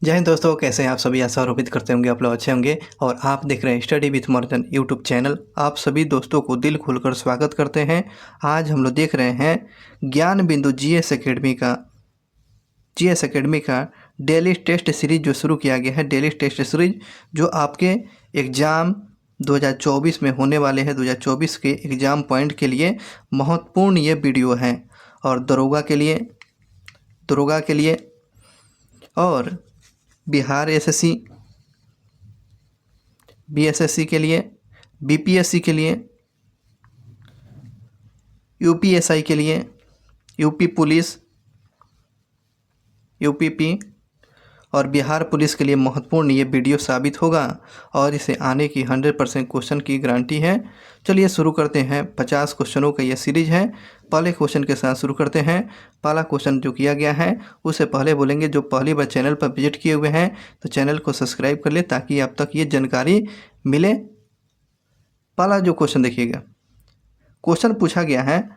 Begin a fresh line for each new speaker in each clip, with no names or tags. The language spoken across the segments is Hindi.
जय हिंद दोस्तों, कैसे हैं आप सभी। आशा और उम्मीद करते होंगे आप लोग अच्छे होंगे और आप देख रहे हैं study with Morgan YouTube channel. आप सभी दोस्तों को दिल खोलकर स्वागत करते हैं। आज हम लोग देख रहे हैं ज्ञान बिंदु जीएस एकेडमी का डेली टेस्ट सीरीज जो शुरू किया गया है। डेली टेस्ट सीरीज जो आपके एग्ज़ाम 2024 में होने वाले हैं, 2024 के एग्ज़ाम पॉइंट के लिए महत्वपूर्ण ये वीडियो है। और दरोगा के लिए और बिहार एसएससी, बीएसएससी के लिए, बीपीएससी के लिए, यूपीएसआई के लिए, यूपी पुलिस, यूपीपी और बिहार पुलिस के लिए महत्वपूर्ण ये वीडियो साबित होगा और इसे आने की 100% क्वेश्चन की गारंटी है। चलिए शुरू करते हैं। 50 क्वेश्चनों का ये सीरीज है। पहले क्वेश्चन के साथ शुरू करते हैं। पहला क्वेश्चन जो किया गया है उससे पहले बोलेंगे, जो पहली बार चैनल पर विजिट किए हुए हैं तो चैनल को सब्सक्राइब कर ले ताकि आप तक ये जानकारी मिले। पहला जो क्वेश्चन देखिएगा, क्वेश्चन पूछा गया है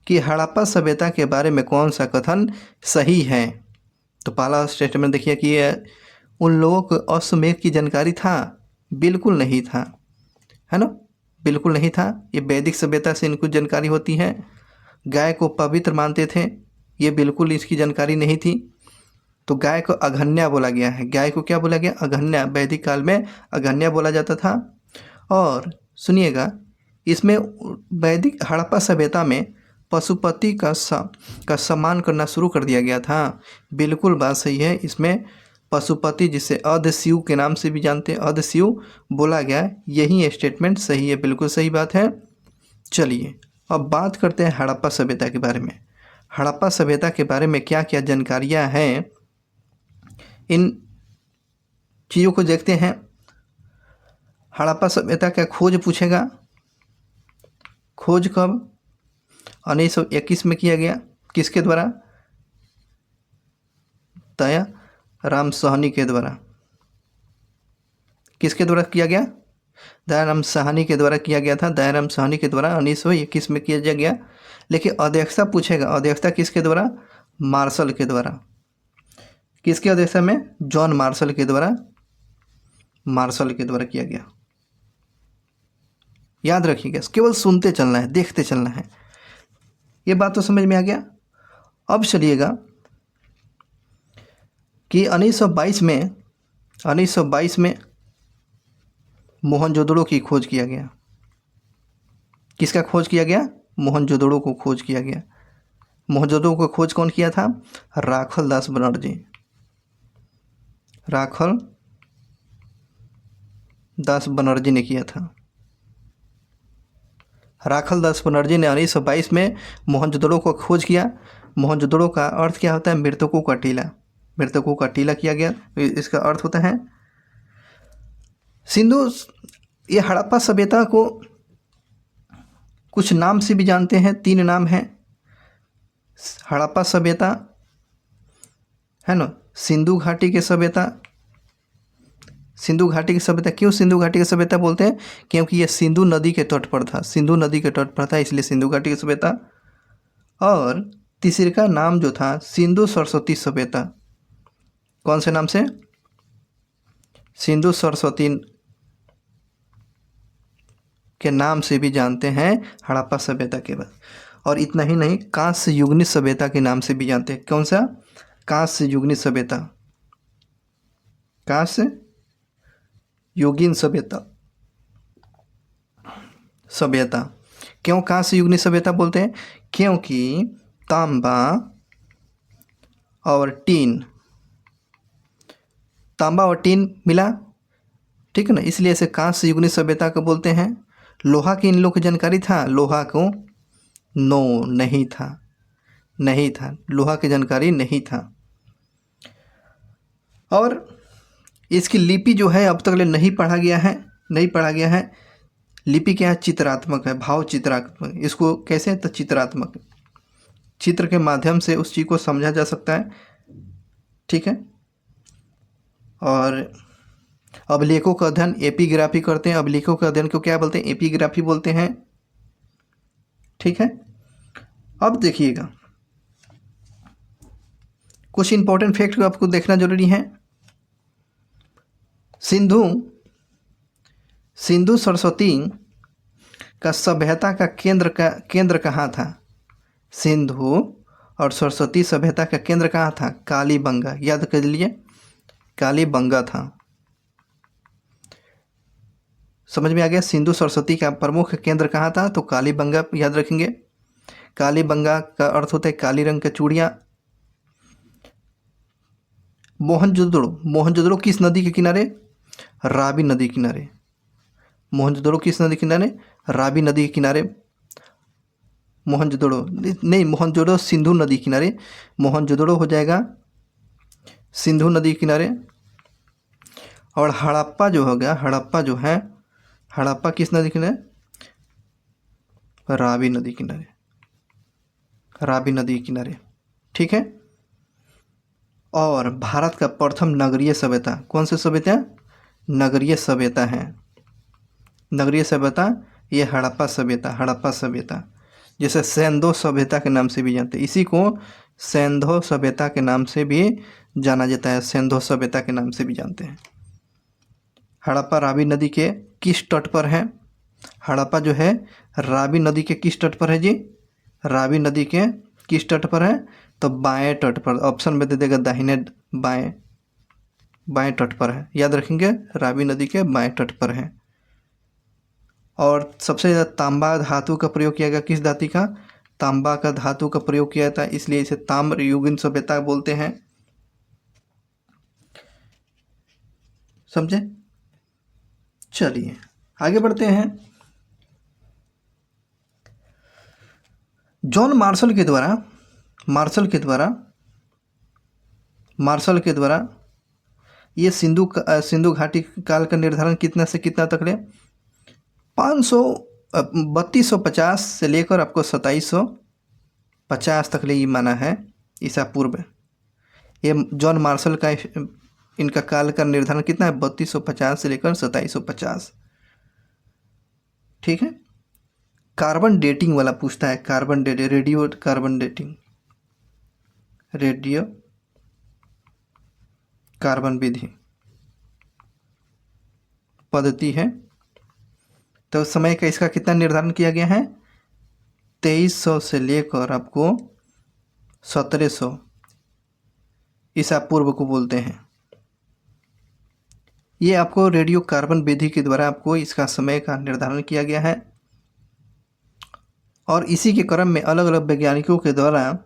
कि हड़प्पा सभ्यता के बारे में कौन सा कथन सही है। तो पहला स्टेटमेंट देखिए कि उन लोगों को अश्वमेध की जानकारी था, बिल्कुल नहीं था, है ना, बिल्कुल नहीं था। ये वैदिक सभ्यता से इनको जानकारी होती है। गाय को पवित्र मानते थे, ये बिल्कुल इसकी जानकारी नहीं थी। तो गाय को अघन्या बोला गया है। गाय को क्या बोला गया? अघन्या। वैदिक काल में अघन्या बोला जाता था। और सुनिएगा, इसमें वैदिक हड़प्पा सभ्यता में पशुपति का सम्मान करना शुरू कर दिया गया था। बिल्कुल बात सही है। इसमें पशुपति, जिसे अर्धशिव के नाम से भी जानते हैं, अर्धशिव बोला गया, यही स्टेटमेंट सही है, बिल्कुल सही बात है। चलिए अब बात करते हैं हड़प्पा सभ्यता के बारे में। हड़प्पा सभ्यता के बारे में क्या क्या जानकारियाँ हैं, इन चीज़ों को देखते हैं। हड़प्पा सभ्यता का खोज पूछेगा। खोज कब? 1921 में किया गया। किसके द्वारा? दयाराम साहनी के द्वारा। किसके द्वारा किया गया? दयाराम साहनी के द्वारा किया गया था। दयाराम साहनी के द्वारा 1921 में किया गया। लेकिन अध्यक्षता पूछेगा। अध्यक्षता किसके द्वारा? मार्शल के द्वारा। किसकी अध्यक्षता में? जॉन मार्शल के द्वारा। मार्शल के द्वारा किया गया। याद रखिएगा, केवल सुनते चलना है, देखते चलना है। ये बात तो समझ में आ गया। अब चलिएगा कि 1922 में मोहनजोदड़ो की खोज किया गया। किसका खोज किया गया? मोहनजोदड़ो को खोज किया गया। मोहनजोदड़ो को खोज कौन किया था? राखल दास बनर्जी। राखल दास बनर्जी ने किया था। राखल दास बनर्जी ने 1922 में मोहनजोदड़ो को खोज किया। मोहनजोदड़ो का अर्थ क्या होता है? मृतकों का टीला। मृतकों का टीला किया गया। इसका अर्थ होता है सिंधु। ये हड़प्पा सभ्यता को कुछ नाम से भी जानते हैं। 3 नाम हैं हड़प्पा सभ्यता, है ना। सिंधु घाटी की सभ्यता। सिंधु घाटी की सभ्यता क्यों सिंधु घाटी की सभ्यता बोलते हैं? क्योंकि यह सिंधु नदी के तट पर था। सिंधु नदी के तट पर था, इसलिए सिंधु घाटी की सभ्यता। और तीसरे का नाम जो था सिंधु सरस्वती सभ्यता। कौन से नाम से? सिंधु सरस्वती के नाम से भी जानते हैं हड़प्पा सभ्यता के बाद। और इतना ही नहीं, कांस्य युगनी सभ्यता के नाम से भी जानते हैं। कौन सा? कांस्य युगनी सभ्यता। कांस्य युगीन सभ्यता। क्यों कांस्य युगनी सभ्यता बोलते हैं? क्योंकि तांबा और टीन मिला, ठीक है ना, इसलिए इसे कांस्य युगनी सभ्यता को बोलते हैं। लोहा की इन लोग की जानकारी था? लोहा को नहीं था। लोहा की जानकारी नहीं था। और इसकी लिपि जो है अब तक नहीं पढ़ा गया है। लिपि क्या है? चित्रात्मक है, भाव चित्रात्मक। इसको कैसे? तो चित्रात्मक, चित्र के माध्यम से उस चीज़ को समझा जा सकता है, ठीक है। और अभिलेखों का अध्ययन एपिग्राफी करते हैं। अभिलेखों का अध्ययन को क्या बोलते हैं? एपिग्राफी बोलते हैं, ठीक है। अब देखिएगा, कुछ इंपॉर्टेंट फैक्ट को आपको देखना जरूरी है। सिंधु सिंधु सरस्वती का सभ्यता का केंद्र कहाँ था? सिंधु और सरस्वती सभ्यता का केंद्र कहाँ था? कालीबंगा, याद कर लिए, कालीबंगा था। समझ में आ गया? सिंधु सरस्वती का प्रमुख केंद्र कहाँ था? तो कालीबंगा, याद रखेंगे। कालीबंगा का अर्थ होता है काली रंग का चूड़ियाँ। मोहनजोदड़ो किस नदी के किनारे? रावी नदी के किनारे। मोहनजोदड़ो किस नदी के किनारे? रावी नदी के किनारे। मोहनजोदड़ो नहीं, मोहनजोदड़ो सिंधु नदी के किनारे। मोहनजोदड़ो हो जाएगा सिंधु नदी के किनारे। और हड़प्पा जो हो गया, हड़प्पा जो है, हड़प्पा किस नदी के किनारे? रावी नदी किनारे, रावी नदी के किनारे। ठीक है। और भारत का प्रथम नगरीय सभ्यता कौन सी सभ्यता? नगरीय सभ्यता है। नगरीय सभ्यता ये हड़प्पा सभ्यता, हड़प्पा सभ्यता, जिसे सैंधो सभ्यता के नाम से भी जानते हैं। इसी को सैंधो सभ्यता के नाम से भी जाना जाता है, सैंधो सभ्यता के नाम से भी जानते हैं। हड़प्पा रावी नदी के किस तट पर है? हड़प्पा जो है रावी नदी के किस तट पर है जी? रावी नदी के किस तट पर है? तो बाएं तट पर। ऑप्शन में दे देगा दाहिने बाएं, बाएं तट पर है, याद रखेंगे, रावी नदी के बाएं तट पर है। और सबसे ज़्यादा तांबा धातु का प्रयोग किया गया किस धातु का? तांबा का धातु का प्रयोग किया जाता है, इसलिए इसे ताम्रयुगीन सभ्यता बोलते हैं। समझे? चलिए आगे बढ़ते हैं। जॉन मार्शल के द्वारा ये सिंधु घाटी काल का निर्धारण कितना से कितना तक ले? 3250 से लेकर आपको 2750 तक ले ये माना है ईसा पूर्व। ये जॉन मार्शल का इनका काल का निर्धारण कितना है? 3250 से लेकर 2750। ठीक है। कार्बन डेटिंग वाला पूछता है, कार्बन डेटिंग, रेडियो कार्बन विधि पद्धति है। तो समय का इसका कितना निर्धारण किया गया है? 2300 से लेकर आपको 1700 ईसा पूर्व को बोलते हैं। ये आपको रेडियो कार्बन विधि के द्वारा आपको इसका समय का निर्धारण किया गया है। और इसी के क्रम में अलग अलग वैज्ञानिकों के द्वारा,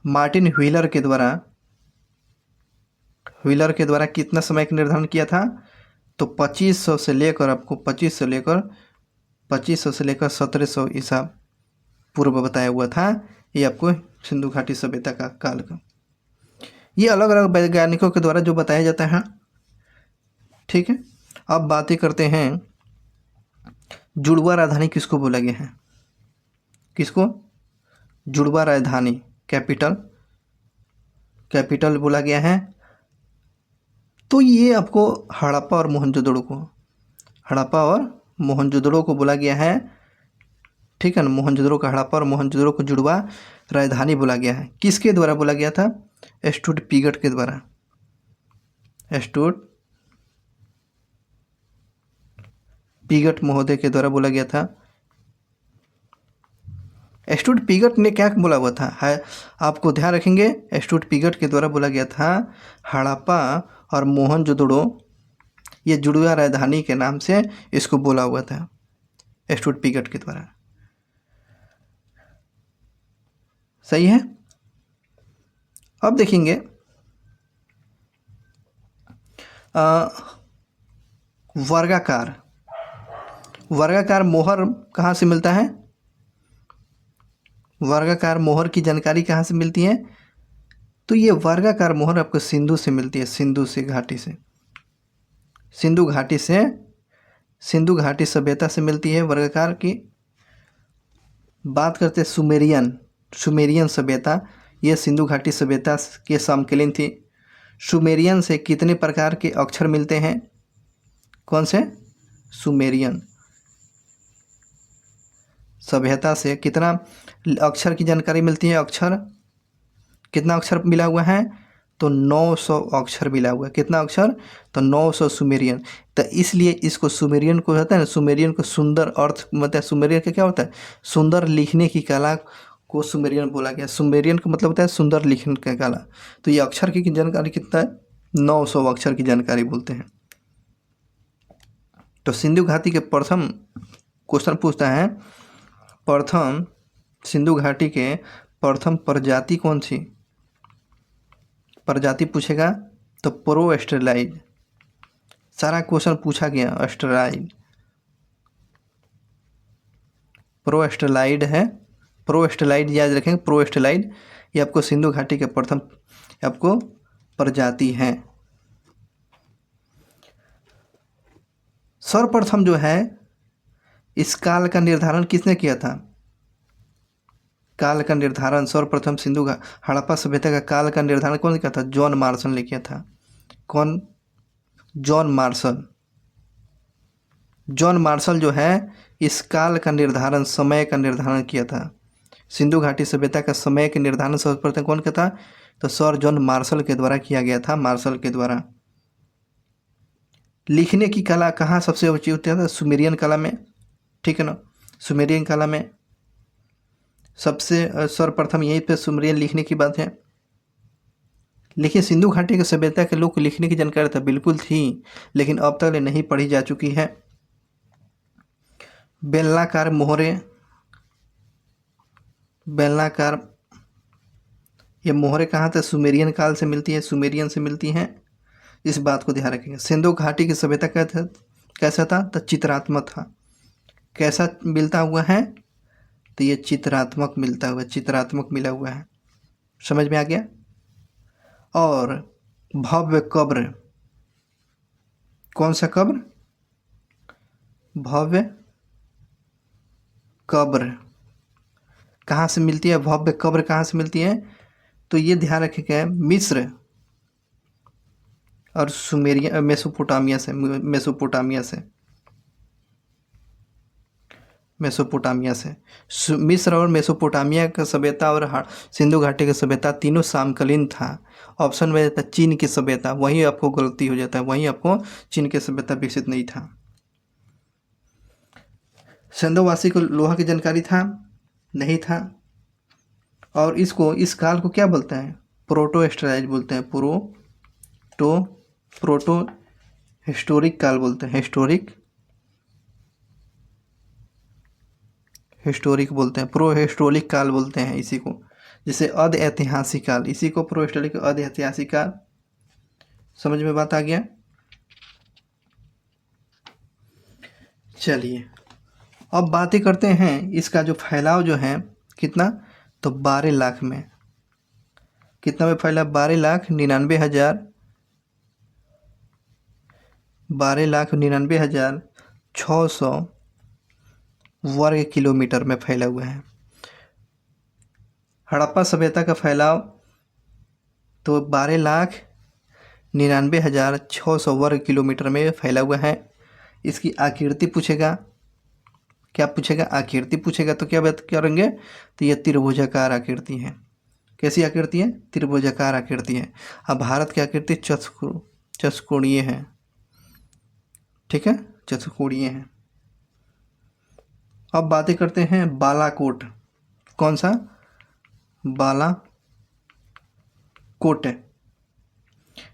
मार्टिन व्हीलर के द्वारा कितना समय का निर्धारण किया था? तो 2500 से लेकर आपको 2500 से लेकर 1700 ईसा पूर्व बताया हुआ था। ये आपको सिंधु घाटी सभ्यता का काल का, ये अलग अलग वैज्ञानिकों के द्वारा जो बताया जाता है। ठीक है। अब बातें करते हैं, जुड़वा राजधानी किसको बोला गया है? किसको? जुड़वा राजधानी, कैपिटल बोला गया है। तो ये आपको हड़प्पा और मोहनजोदड़ो को बोला गया है। ठीक है ना। मोहनजोदड़ो का हड़प्पा और मोहनजोदड़ो को जुड़वा राजधानी बोला गया है। किसके द्वारा बोला गया था? स्टुअर्ट पीगट के द्वारा, स्टुअर्ट पीगट महोदय के द्वारा बोला गया था। स्टुअर्ट पीगट ने क्या बोला हुआ था? आपको ध्यान रखेंगे, स्टुअर्ट पीगट के द्वारा बोला गया था हड़प्पा और मोहनजोदड़ो ये जुड़वा राजधानी के नाम से इसको बोला हुआ था, स्टुअर्ट पीगट के द्वारा। सही है। अब देखेंगे वर्गाकार मोहर कहाँ से मिलता है? वर्गाकार मोहर की जानकारी कहाँ से मिलती है? तो ये वर्गाकार मोहर आपको सिंधु से मिलती है, सिंधु घाटी सभ्यता से मिलती है वर्गाकार की। बात करते हैं सुमेरियन सभ्यता, यह सिंधु घाटी सभ्यता के समकालीन थी। सुमेरियन से कितने प्रकार के अक्षर मिलते हैं? कौन से? सुमेरियन सभ्यता से कितना अक्षर की जानकारी मिलती है? अक्षर कितना अक्षर मिला हुआ है? तो 900 अक्षर मिला हुआ है। कितना अक्षर? तो 900 सुमेरियन। तो इसलिए इसको सुमेरियन को होता है ना, सुमेरियन को सुंदर अर्थ मतलब सुमेरियन का क्या होता है? सुंदर लिखने की कला को सुमेरियन बोला गया। सुमेरियन का मतलब होता है सुंदर लिखने की कला। तो ये अक्षर की जानकारी कितना है? 900 अक्षर की जानकारी बोलते हैं। तो सिंधु घाटी के प्रथम क्वेश्चन पूछता है, प्रथम सिंधु घाटी के प्रथम प्रजाति कौन सी? प्रजाति पूछेगा तो प्रो-ऑस्ट्रेलाइड। सारा क्वेश्चन पूछा गया ऑस्ट्रेलाइड, प्रो-ऑस्ट्रेलाइड है। प्रो-ऑस्ट्रेलाइड याद रखेंगे, प्रो-ऑस्ट्रेलाइड ये आपको सिंधु घाटी के प्रथम आपको प्रजाति है। सर्वप्रथम जो है इस काल का निर्धारण किसने किया था? काल का निर्धारण सर्वप्रथम सिंधु हड़प्पा सभ्यता का काल का निर्धारण कौन किया था? जॉन मार्शल ने किया था। कौन? John Marshall. जॉन मार्शल जो है इस काल का निर्धारण, समय का निर्धारण किया था। सिंधु घाटी सभ्यता का समय के निर्धारण सर्वप्रथम कौन किया था? तो सर जॉन मार्शल के द्वारा किया गया था, मार्शल के द्वारा। लिखने की कला कहाँ सबसे ऊंची होती है? सुमेरियन कला में, ठीक है ना। सुमेरियन कला में सबसे सर्वप्रथम यहीं पे सुमेरियन लिखने की बात है। लेकिन सिंधु घाटी के सभ्यता के लोग को लिखने की जानकारी था, बिल्कुल थी, लेकिन अब तक नहीं पढ़ी जा चुकी है। बेलनाकार मोहरे, बेलनाकार ये मोहरे कहाँ थे? सुमेरियन काल से मिलती है, सुमेरियन से मिलती हैं। इस बात को ध्यान रखेंगे। सिंधु घाटी की सभ्यता कैसा था? तो चित्रात्मक था। कैसा मिलता हुआ है? तो ये चित्रात्मक मिलता हुआ, चित्रात्मक मिला हुआ है। समझ में आ गया? और भव्य कब्र, कौन सा कब्र? भव्य कब्र कहाँ से मिलती है? भव्य कब्र कहाँ से मिलती है? तो ये ध्यान रखिएगा, मिस्र और सुमेरिया, मेसोपोटामिया से, मेसोपोटामिया से, मेसोपोटामिया से। मिस्र और मेसोपोटामिया का सभ्यता और सिंधु घाटी की सभ्यता तीनों समकालीन था। ऑप्शन में रहता चीन की सभ्यता, वहीं आपको गलती हो जाता है, वहीं आपको चीन की सभ्यता विकसित नहीं था। सिंधुवासी को लोहा की जानकारी था? नहीं था। और इसको, इस काल को क्या बोलते हैं? प्रोटो-हिस्टोरिक बोलते हैं। प्रोटो हिस्टोरिक काल बोलते हैं। हिस्टोरिक बोलते हैं, प्रो हिस्टोरिक काल बोलते हैं इसी को। जैसे अध ऐतिहासिक काल, इसी को प्रो हिस्टोरिक, अध ऐतिहासिक काल। समझ में बात आ गया? चलिए अब बातें करते हैं इसका जो फैलाव जो है कितना, तो 12 लाख में। कितना में फैला? 12,99,000, 12,99,600 वर्ग किलोमीटर में फैला हुआ है। हड़प्पा सभ्यता का फैलाव तो 12,99,600 वर्ग किलोमीटर में फैला हुआ है। इसकी आकृति पूछेगा, क्या पूछेगा? आकृति पूछेगा तो क्या बात करेंगे? तो ये त्रिभुजाकार आकृति है। कैसी आकृति है? त्रिभुजाकार आकृति है। अब भारत की आकृति चतुष्कोणीय है, ठीक है, चतुष्कोणीय है। अब बातें करते हैं बालाकोट। कौन सा? बालाकोट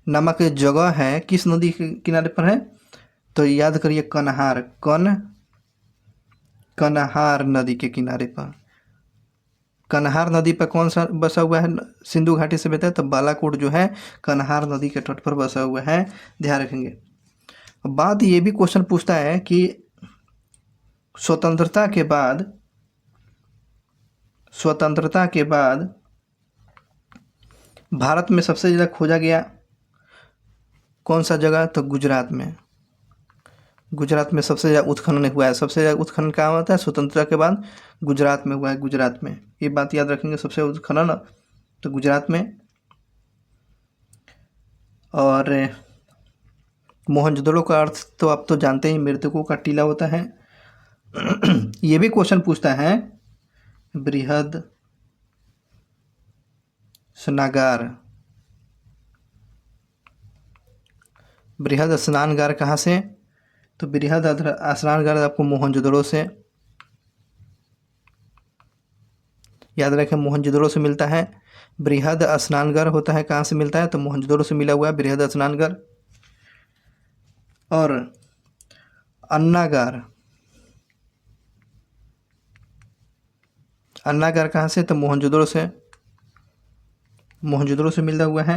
नामक जगह है, किस नदी के किनारे पर है? तो याद करिए, कन्हार नदी के किनारे पर। कन्हार नदी पर कौन सा बसा हुआ है सिंधु घाटी से? बताया तो बालाकोट जो है कन्हार नदी के तट पर बसा हुआ है, ध्यान रखेंगे। बात ये भी क्वेश्चन पूछता है कि स्वतंत्रता के बाद भारत में सबसे ज़्यादा खोजा गया कौन सा जगह? तो गुजरात में। गुजरात में सबसे ज़्यादा उत्खनन हुआ है। सबसे ज़्यादा उत्खनन कहाँ होता है? स्वतंत्रता के बाद गुजरात में हुआ है, गुजरात में। ये बात याद रखेंगे, सबसे उत्खनन तो गुजरात में। और मोहनजोदड़ो का अर्थ तो आप तो जानते ही, मृतकों का टीला होता है। ये भी क्वेश्चन पूछता है बृहद स्नागार बृहद स्नानगार कहाँ से? तो बृहद स्नानगार आपको मोहनजोदड़ो से, याद रखें मोहनजोदड़ो से मिलता है। बृहद स्नानगार होता है कहाँ से मिलता है? तो मोहनजोदड़ो से मिला हुआ है बृहद स्नानगार। और अन्नागार, अन्नागार कहाँ से? तो मोहनजोदड़ो से, मोहनजोदड़ो से मिला हुआ है।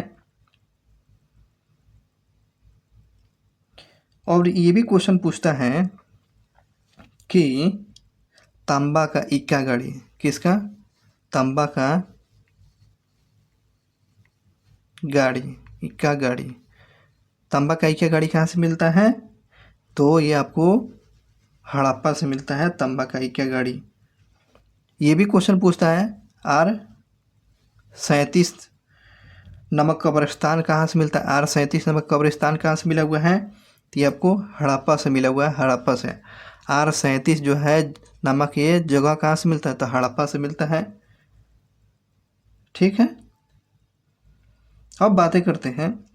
और ये भी क्वेश्चन पूछता है कि तांबा का इक्का गाड़ी, किसका? तांबा का गाड़ी, इक्का गाड़ी। तांबा का इक्का गाड़ी कहाँ से मिलता है? तो ये आपको हड़प्पा से मिलता है तांबा का इक्का गाड़ी। ये भी क्वेश्चन पूछता है R37 नमक कब्रिस्तान कहाँ से मिलता है? R37 नमक कब्रिस्तान कहाँ से मिला हुआ है? तो ये आपको हड़प्पा से मिला हुआ है, हड़प्पा से। R37 जो है नमक, ये जगह कहाँ से मिलता है? तो हड़प्पा से मिलता है। ठीक है, अब बातें करते हैं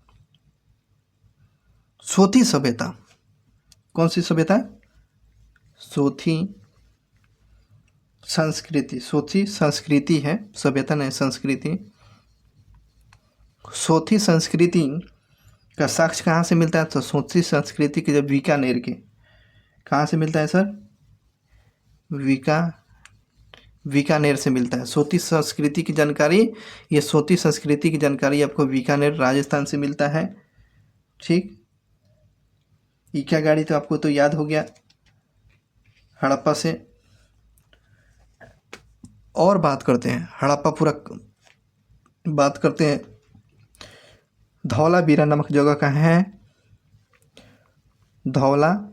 सोथी सभ्यता। कौन सी सभ्यता? सोथी संस्कृति। सोथी संस्कृति है, सभ्यता नहीं, संस्कृति। सोथी संस्कृति का साक्ष्य कहाँ से मिलता है? तो सोथी संस्कृति के जब बीकानेर के, कहाँ से मिलता है सर? बीकानेर से मिलता है। सोथी संस्कृति की जानकारी, ये सोथी संस्कृति की जानकारी आपको बीकानेर राजस्थान से मिलता है। ठीक, इक्का गाड़ी तो आपको तो याद हो गया, हड़प्पा से। और बात करते हैं हड़प्पा पूरा, बात करते हैं धौलावीरा नामक जगह कहाँ है? धौलावीरा,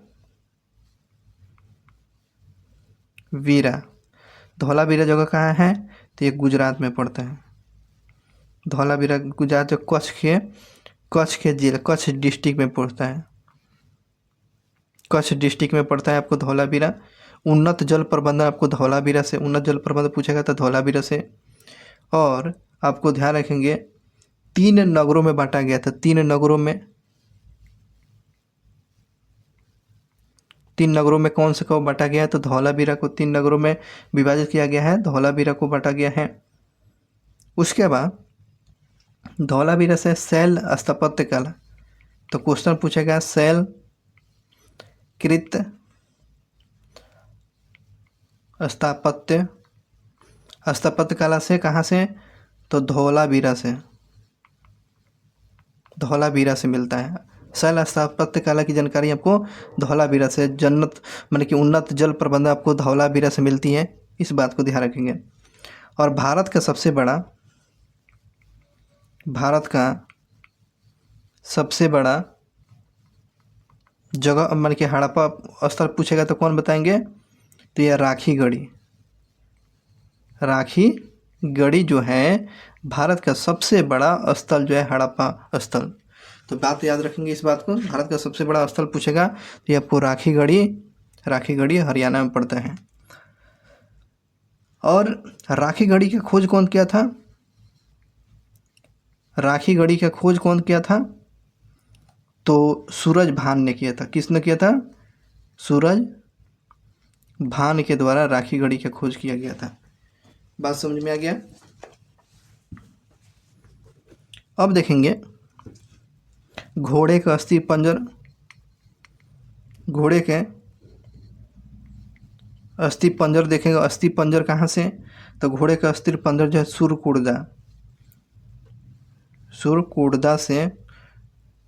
धौलावीरा जगह कहाँ है? तो ये गुजरात में पड़ता है। धौलावीरा गुजरात जो कच्छ के जिला, कच्छ डिस्ट्रिक्ट में पड़ता है। कच्छ डिस्ट्रिक्ट में पड़ता है आपको धौलावीरा। उन्नत जल प्रबंधन आपको धौलावीरा से, उन्नत जल प्रबंधन पूछेगा तो धौलावीरा से। और आपको ध्यान रखेंगे 3 नगरों में बांटा गया था, 3 नगरों में, 3 नगरों में कौन से को बांटा गया है? तो धौलावीरा को 3 नगरों में विभाजित किया गया है, धौलावीरा को बांटा गया है। उसके बाद धौलावीरा से शैल स्थापत्य कला, तो क्वेश्चन पूछेगा शैल कृत स्थापत्य, स्थापत्य कला से कहाँ से? तो धौलावीरा से, धौलावीरा से मिलता है। शैल स्थापत्य कला की जानकारी आपको धौलावीरा से, जन्नत मतलब कि उन्नत जल प्रबंधन आपको धौलावीरा से मिलती है, इस बात को ध्यान रखेंगे। और भारत का सबसे बड़ा, भारत का सबसे बड़ा जगह मतलब कि हड़प्पा स्थल पूछेगा तो कौन बताएंगे? तो यह राखी गढ़ी, राखी गढ़ी जो है भारत का सबसे बड़ा स्थल जो है हड़प्पा स्थल। तो बात याद रखेंगे इस बात को, भारत का सबसे बड़ा स्थल पूछेगा तो ये आपको राखी गढ़ी, राखी गढ़ी हरियाणा में पड़ता है। और राखी गढ़ी की खोज कौन किया था? राखी गढ़ी का खोज कौन किया था? तो सूरज भान ने किया था। किसने किया था? सूरज भान के द्वारा राखी गढ़ी का खोज किया गया था। बात समझ में आ गया? अब देखेंगे घोड़े का अस्थि पंजर, घोड़े के अस्थि पंजर देखेंगे। अस्थि पंजर कहाँ से? तो घोड़े का अस्थि पंजर जो है सुरकुर्दा, सुरकुर्दा से,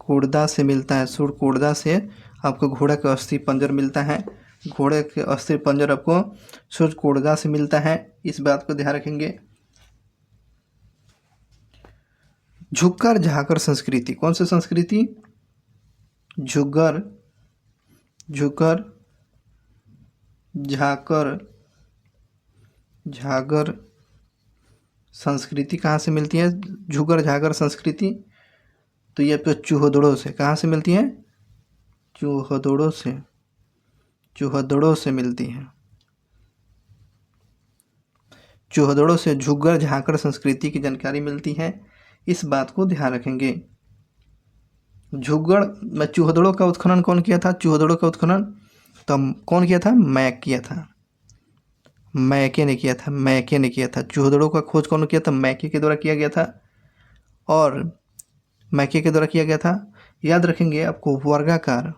कुर्दा से मिलता है। सुरकुर्दा से आपको घोड़े का अस्थि पंजर मिलता है। घोड़े के अस्थि पंजर आपको सुरकुर्दा से मिलता है, इस बात को ध्यान रखेंगे। झुक्कर झाकर संस्कृति, कौन सी संस्कृति? झुग्गर, झुक्कर झाकर, झागर संस्कृति कहाँ से मिलती है? झुग्गर झाकर संस्कृति तो ये आपको चूहदड़ों से, कहाँ से मिलती है? चूहदड़ों से, चूहदड़ों से मिलती है। चूहदड़ों से झुग्गर झाकर संस्कृति की जानकारी मिलती है, इस बात को ध्यान रखेंगे। झुग्गड़ में चूहदड़ों का उत्खनन कौन किया था? चूहदड़ों का उत्खनन तो कौन किया था? मैक किया था। मैके ने किया था, मैके ने किया था। चूहदड़ों का खोज कौन किया था? मैके के द्वारा किया गया था। और मैके के द्वारा किया गया था। याद रखेंगे आपको वर्गाकार,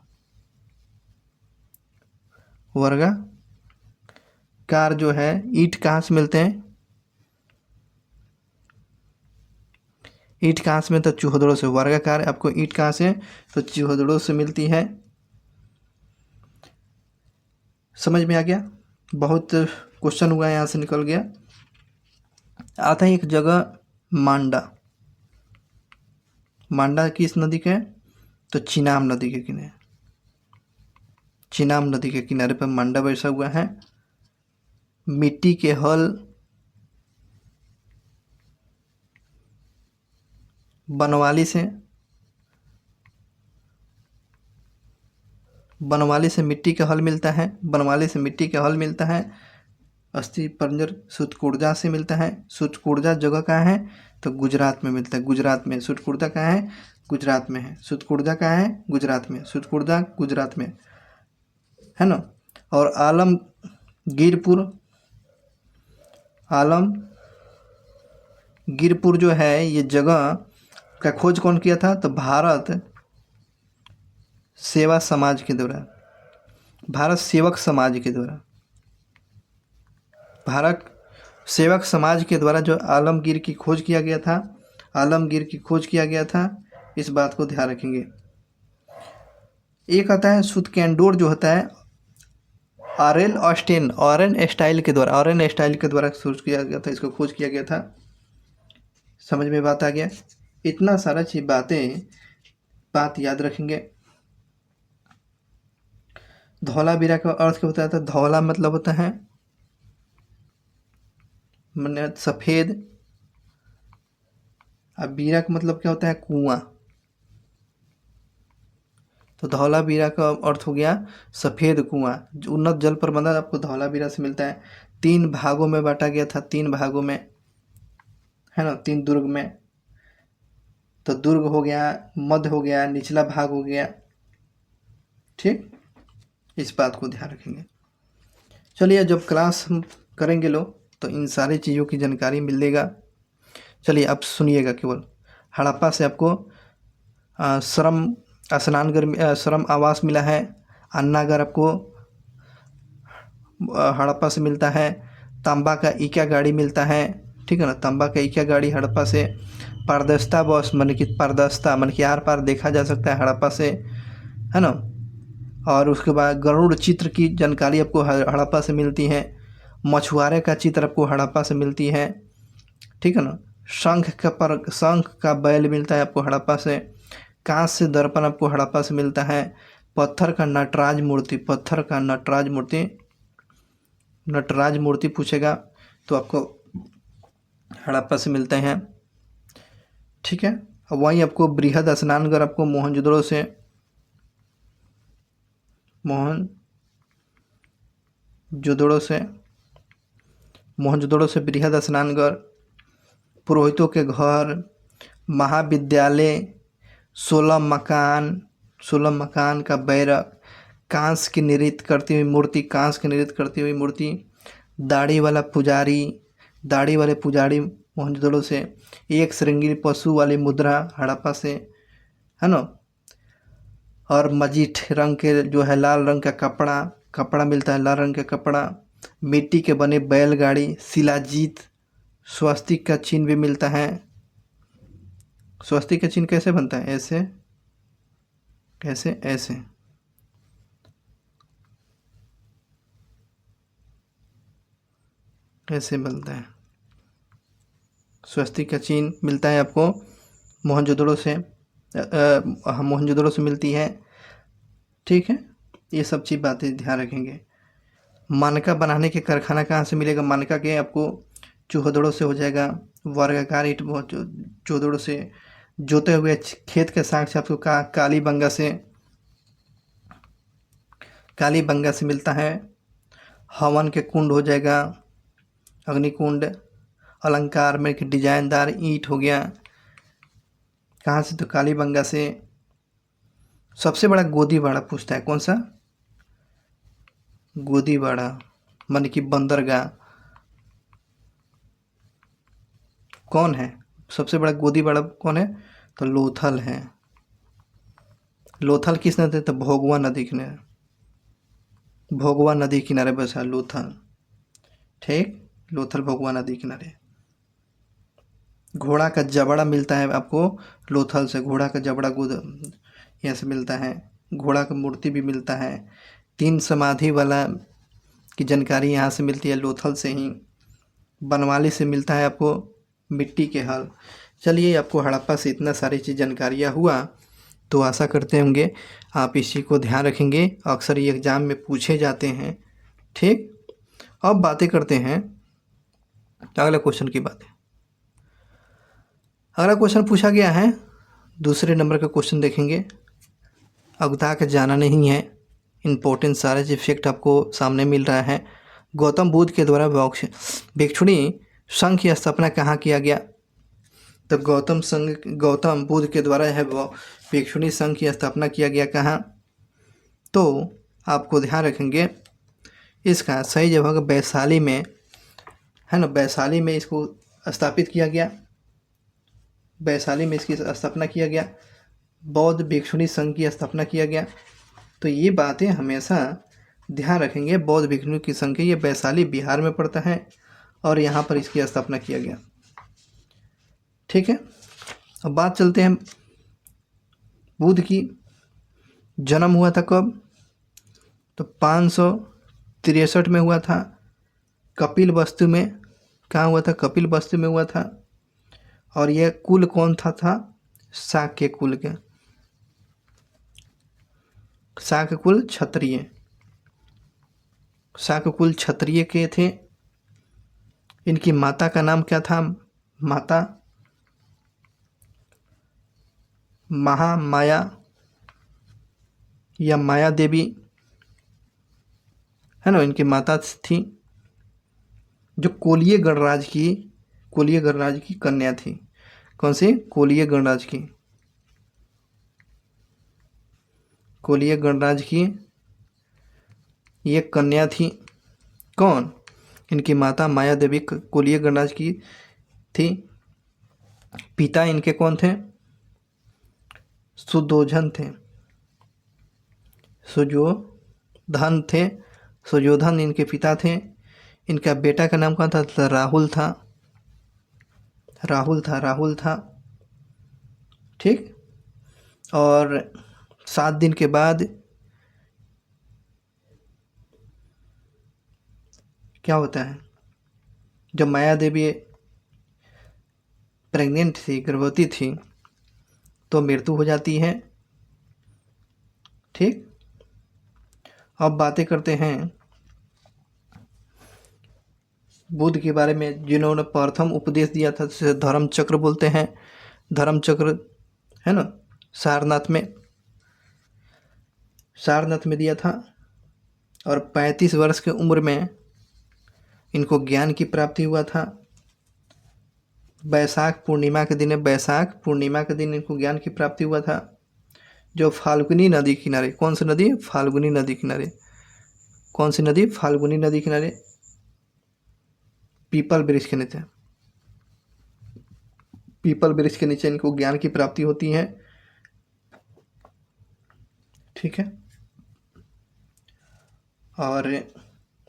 वर्गाकार जो है ईंट कहाँ से मिलते हैं? ईंट कहाँ से मिलता है? चूहदड़ों से। वर्गाकार आपको ईंट कहाँ से? तो चूहदड़ों से मिलती है। समझ में आ गया? बहुत क्वेश्चन हुआ यहाँ से निकल गया। आता है एक जगह मांडा। मांडा किस नदी के है? तो चिनाब नदी के किनारे, चिनाब नदी के किनारे पर मांडा बैसा हुआ है। मिट्टी के हल बनवाली से मिट्टी का हल मिलता है। बनवाली से मिट्टी का हल मिलता है। अस्थि पंजर सुतकुर्जा से मिलता है। सुतकुर्जा जगह कहाँ है? तो गुजरात में मिलता है। गुजरात में। सुतकुर्जा कहाँ है? गुजरात में है। सुतकुर्जा कहाँ है? गुजरात में। सुतकुर्जा गुजरात में है ना। और आलमगीरपुर जो है ये जगह का खोज कौन किया था? तो भारत सेवा समाज के द्वारा, भारत सेवक समाज के द्वारा, भारत सेवक समाज के द्वारा जो आलमगीर की खोज किया गया था, आलमगीर की खोज किया गया था। इस बात को ध्यान रखेंगे। एक आता है सुतकेंडोर जो होता है ऑरेन स्टाइल के द्वारा खोज किया गया था। इसको खोज किया गया था। समझ में बात आ गया? इतना सारा चीज बात याद रखेंगे। धौलावीरा का अर्थ क्या होता है? तो धौला मतलब होता है मैंने सफेद, अब बीरा का मतलब क्या होता है? कुआं। तो धौलावीरा का अर्थ हो गया सफेद कुआं। उन्नत जल प्रबंधन आपको धौलावीरा से मिलता है। 3 भागों में बांटा गया था, 3 भागों में है ना, 3 दुर्ग में। तो दुर्ग हो गया, मध्य हो गया, निचला भाग हो गया। ठीक, इस बात को ध्यान रखेंगे। चलिए जब क्लास हम करेंगे लोग तो इन सारी चीज़ों की जानकारी मिलेगा। चलिए अब सुनिएगा केवल। हड़प्पा से आपको श्रम स्नानघर, श्रम आवास मिला है। अन्नागार आपको हड़प्पा से मिलता है। तांबा का ईका गाड़ी मिलता है। ठीक है ना, तांबा का ईका गाड़ी हड़प्पा से। पारदस्ता बस मन की पारदस्ता मन की आर पार देखा जा सकता है हड़प्पा से, है ना। और उसके बाद गरुड़ चित्र की जानकारी आपको हड़प्पा से मिलती है। मछुआरे का चित्र आपको हड़प्पा से मिलती है। ठीक है ना। शंख का बैल मिलता है आपको हड़प्पा से। कांस्य दर्पण आपको हड़प्पा से मिलता है। पत्थर का नटराज मूर्ति पूछेगा तो आपको हड़प्पा से मिलते हैं। ठीक है। अब वहीं आपको बृहद स्नानघर आपको मोहनजोदड़ो से बृहद स्नानघर, पुरोहितों के घर, महाविद्यालय, 16 मकान का बैरक, कांस की नृत्य करती हुई मूर्ति, दाढ़ी वाले पुजारी मोहनजोदड़ो से, एक श्रृंगी पशु वाली मुद्रा हड़प्पा से, है ना। और मजीठ रंग के जो है लाल रंग का कपड़ा मिलता है, लाल रंग का कपड़ा, मिट्टी के बने बैलगाड़ी, शिलाजीत, स्वस्तिक का चिन्ह भी मिलता है। स्वस्तिक का चिन्ह कैसे बनता है? ऐसे बनता है। स्वस्तिक का चिन्ह मिलता है आपको मोहनजोदड़ो से मिलती है। ठीक है, ये सब चीज़ बातें ध्यान रखेंगे। मानका बनाने के कारखाना कहाँ से मिलेगा? मानका के आपको चूहदड़ो से हो जाएगा। वर्गाकार ईंट चूहदड़ो से। जोते हुए खेत के साक्ष्य आपको कालीबंगा से मिलता है। हवन के कुंड हो जाएगा अग्निकुंड। अलंकार में डिजाइनदार ईंट हो गया कहाँ से? तो कालीबंगा से। सबसे बड़ा गोदीबाड़ा पूछता है, कौन सा? गोदीबाड़ा मन की बंदरगाह कौन है? सबसे बड़ा गोदीबाड़ा कौन है? तो लोथल है। लोथल किस नदी? तो भोगवा नदी किनारे, भोगवा नदी किनारे बसा लोथल। ठीक, लोथल भोगवा नदी किनारे। घोड़ा का जबड़ा मिलता है आपको लोथल से, घोड़ा का जबड़ा गोद यहाँ से मिलता है। घोड़ा का मूर्ति भी मिलता है। 3 समाधि वाला की जानकारी यहाँ से मिलती है, लोथल से ही। बनवाली से मिलता है आपको मिट्टी के हल। चलिए, आपको हड़प्पा से इतना सारी चीज़ जानकारियाँ हुआ, तो आशा करते होंगे आप इसी को ध्यान रखेंगे। अक्सर ये एग्ज़ाम में पूछे जाते हैं। ठीक, अब बातें करते हैं अगला क्वेश्चन की बातें। अगला क्वेश्चन पूछा गया है, दूसरे नंबर का क्वेश्चन देखेंगे। अगुता के जाना नहीं है, इम्पोर्टेंट सारे जो फैक्ट आपको सामने मिल रहा है। गौतम बुद्ध के द्वारा भिक्षुणी संघ की स्थापना कहाँ किया गया? तो गौतम बुद्ध के द्वारा है वो भिक्षुणी संघ की स्थापना किया गया कहाँ? तो आपको ध्यान रखेंगे इसका सही जगह वैशाली में है ना, वैशाली में इसको स्थापित किया गया। वैशाली में इसकी स्थापना किया गया। बौद्ध भिक्षुणी संघ की स्थापना किया गया। तो ये बातें हमेशा ध्यान रखेंगे। बौद्ध भिक्षुणी की संघ, ये वैशाली बिहार में पड़ता है और यहाँ पर इसकी स्थापना किया गया। ठीक है, अब बात चलते हैं बुद्ध की। जन्म हुआ था कब? तो 563 में हुआ था। कपिल वस्तु में, कहाँ हुआ था? कपिल वस्तु में हुआ था। और यह कुल कौन था? शाक्य कुल के, शाक्य कुल क्षत्रिय, शाक्य कुल क्षत्रिय के थे। इनकी माता का नाम क्या था? माता महामाया या माया देवी है ना, इनकी माता थी, जो कोलिय गणराज की कन्या थी। कौन सी? कोलिय गणराज की, कोलिय गणराज की ये कन्या थी। कौन? इनकी माता माया देवी कोलिय गणराज की थी। पिता इनके कौन थे? सुयोधन थे, सुयोधन थे। सुयोधन इनके पिता थे। इनका बेटा का नाम कौन था? तो राहुल था, राहुल था। ठीक, और 7 दिन के बाद क्या होता है? जब माया देवी प्रेग्नेंट थी, गर्भवती थी, तो मृत्यु हो जाती है। ठीक, अब बातें करते हैं बुद्ध के बारे में, जिन्होंने प्रथम उपदेश दिया था, जिसे धर्म चक्र बोलते हैं। धर्म चक्र है ना, सारनाथ में दिया था। और 35 वर्ष की उम्र में इनको ज्ञान की प्राप्ति हुआ था। बैसाख पूर्णिमा के दिन इनको ज्ञान की प्राप्ति हुआ था। जो फाल्गुनी नदी किनारे, कौन सी नदी? फाल्गुनी नदी किनारे। कौन सी नदी? फाल्गुनी नदी किनारे, पीपल वृक्ष के नीचे, पीपल वृक्ष के नीचे इनको ज्ञान की प्राप्ति होती है। ठीक है, और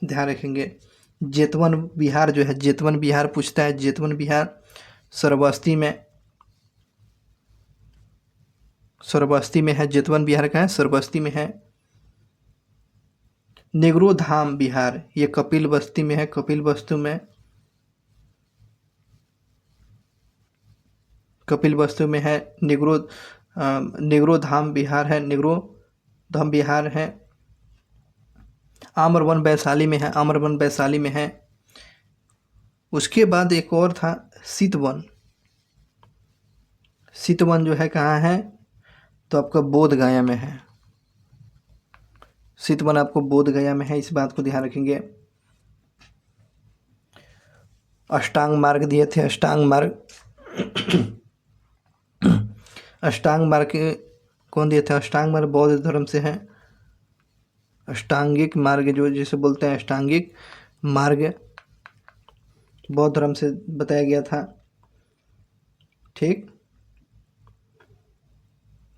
ध्यान रखेंगे जेतवन बिहार जो है, जेतवन बिहार पूछता है। जेतवन बिहार श्रावस्ती में है। जेतवन बिहार का है, श्रावस्ती में है। नेग्रो धाम बिहार, ये कपिल वस्तु में है। कपिल वस्तु में है। नेग्रो धाम बिहार है, नेग्रो धाम बिहार है। आम्रवन वैशाली में है, आम्रवन वैशाली में है। उसके बाद एक और था सीतवन। सीतवन जो है कहाँ है? तो आपका बोध गया में है। सीतवन आपको बोध गया में है, इस बात को ध्यान रखेंगे। अष्टांग मार्ग दिए थे, अष्टांग मार्ग कौन दिए थे? अष्टांग मार्ग बौद्ध धर्म से है। अष्टांगिक मार्ग जो जिसे बोलते हैं अष्टांगिक मार्ग बौद्ध धर्म से बताया गया था। ठीक,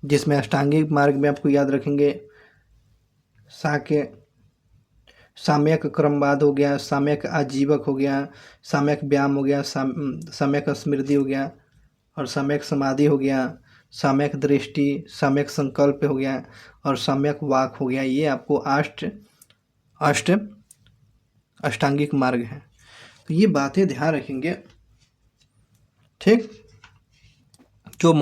जिसमें अष्टांगिक मार्ग में आपको याद रखेंगे साक्य साम्यक क्रमवाद हो गया, साम्यक आजीवक हो गया, साम्यक व्यायाम हो गया, साम्यक स्मृति हो गया और साम्यक समाधि हो गया, साम्यक दृष्टि, साम्यक संकल्प हो गया और साम्यक वाक हो गया। ये आपको अष्ट अष्टांगिक मार्ग है। तो ये बातें ध्यान रखेंगे। ठीक, जो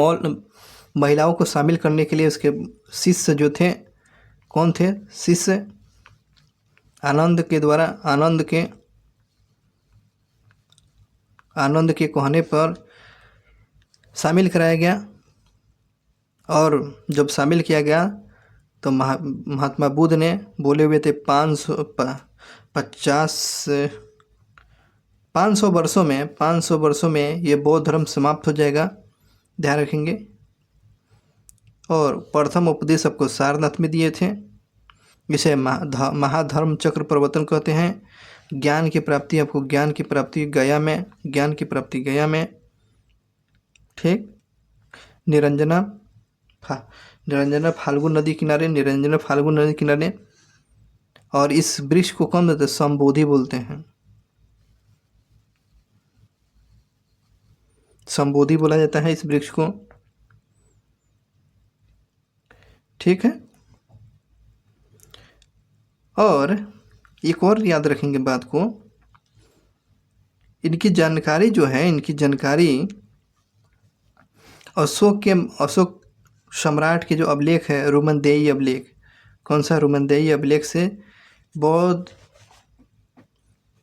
महिलाओं को शामिल करने के लिए उसके शिष्य जो थे, कौन थे? शिष्य आनंद के द्वारा आनंद के कहने पर शामिल कराया गया। और जब शामिल किया गया तो महात्मा बुद्ध ने बोले हुए थे 500 वर्षों में ये बौद्ध धर्म समाप्त हो जाएगा, ध्यान रखेंगे। और प्रथम उपदेश आपको सारनाथ में दिए थे। इसे महाधर्म चक्र प्रवर्तन कहते हैं। ज्ञान की प्राप्ति आपको ज्ञान की प्राप्ति गया में। ठीक, निरंजना फाल्गुन नदी किनारे। और इस वृक्ष को कौन बोलते हैं? संबोधि बोलते हैं। संबोधि बोला जाता है इस वृक्ष को। ठीक है, और एक और याद रखेंगे बात को, इनकी जानकारी अशोक सम्राट के जो अभिलेख है, रुमनदेई अभिलेख। कौन सा? रुमनदेई अभिलेख से बौद्ध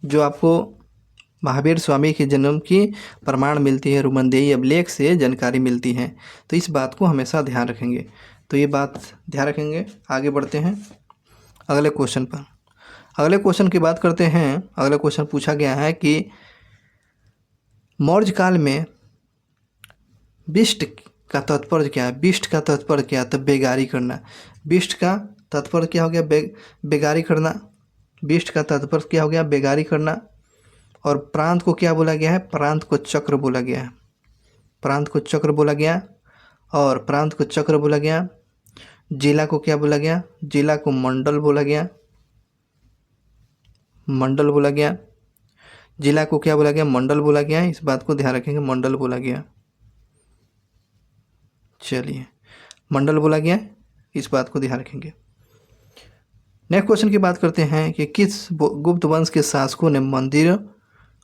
जो आपको महावीर स्वामी के जन्म की प्रमाण मिलती है, रुमनदेई अभिलेख से जानकारी मिलती है। तो इस बात को हमेशा ध्यान रखेंगे। तो ये बात ध्यान रखेंगे। आगे बढ़ते हैं अगले क्वेश्चन पर। अगले क्वेश्चन की बात करते हैं। अगला क्वेश्चन पूछा गया है कि मौर्य काल में बिष्ट का तात्पर्य क्या है? बिष्ट का तात्पर्य क्या है? तो बेगारी करना। बिष्ट का तात्पर्य क्या हो गया? बेगारी करना। बिष्ट का तात्पर्य क्या हो गया? बेगारी करना। और प्रांत को क्या बोला गया है? प्रांत को चक्र बोला गया है। प्रांत को चक्र बोला गया। और प्रांत को चक्र बोला गया। जिला को क्या बोला गया? जिला को मंडल बोला गया। मंडल बोला गया। जिला को क्या बोला गया? मंडल बोला गया। इस बात को ध्यान रखेंगे, मंडल बोला गया। चलिए, मंडल बोला गया, इस बात को ध्यान रखेंगे। नेक्स्ट क्वेश्चन की बात करते हैं कि किस गुप्त वंश के शासकों ने मंदिर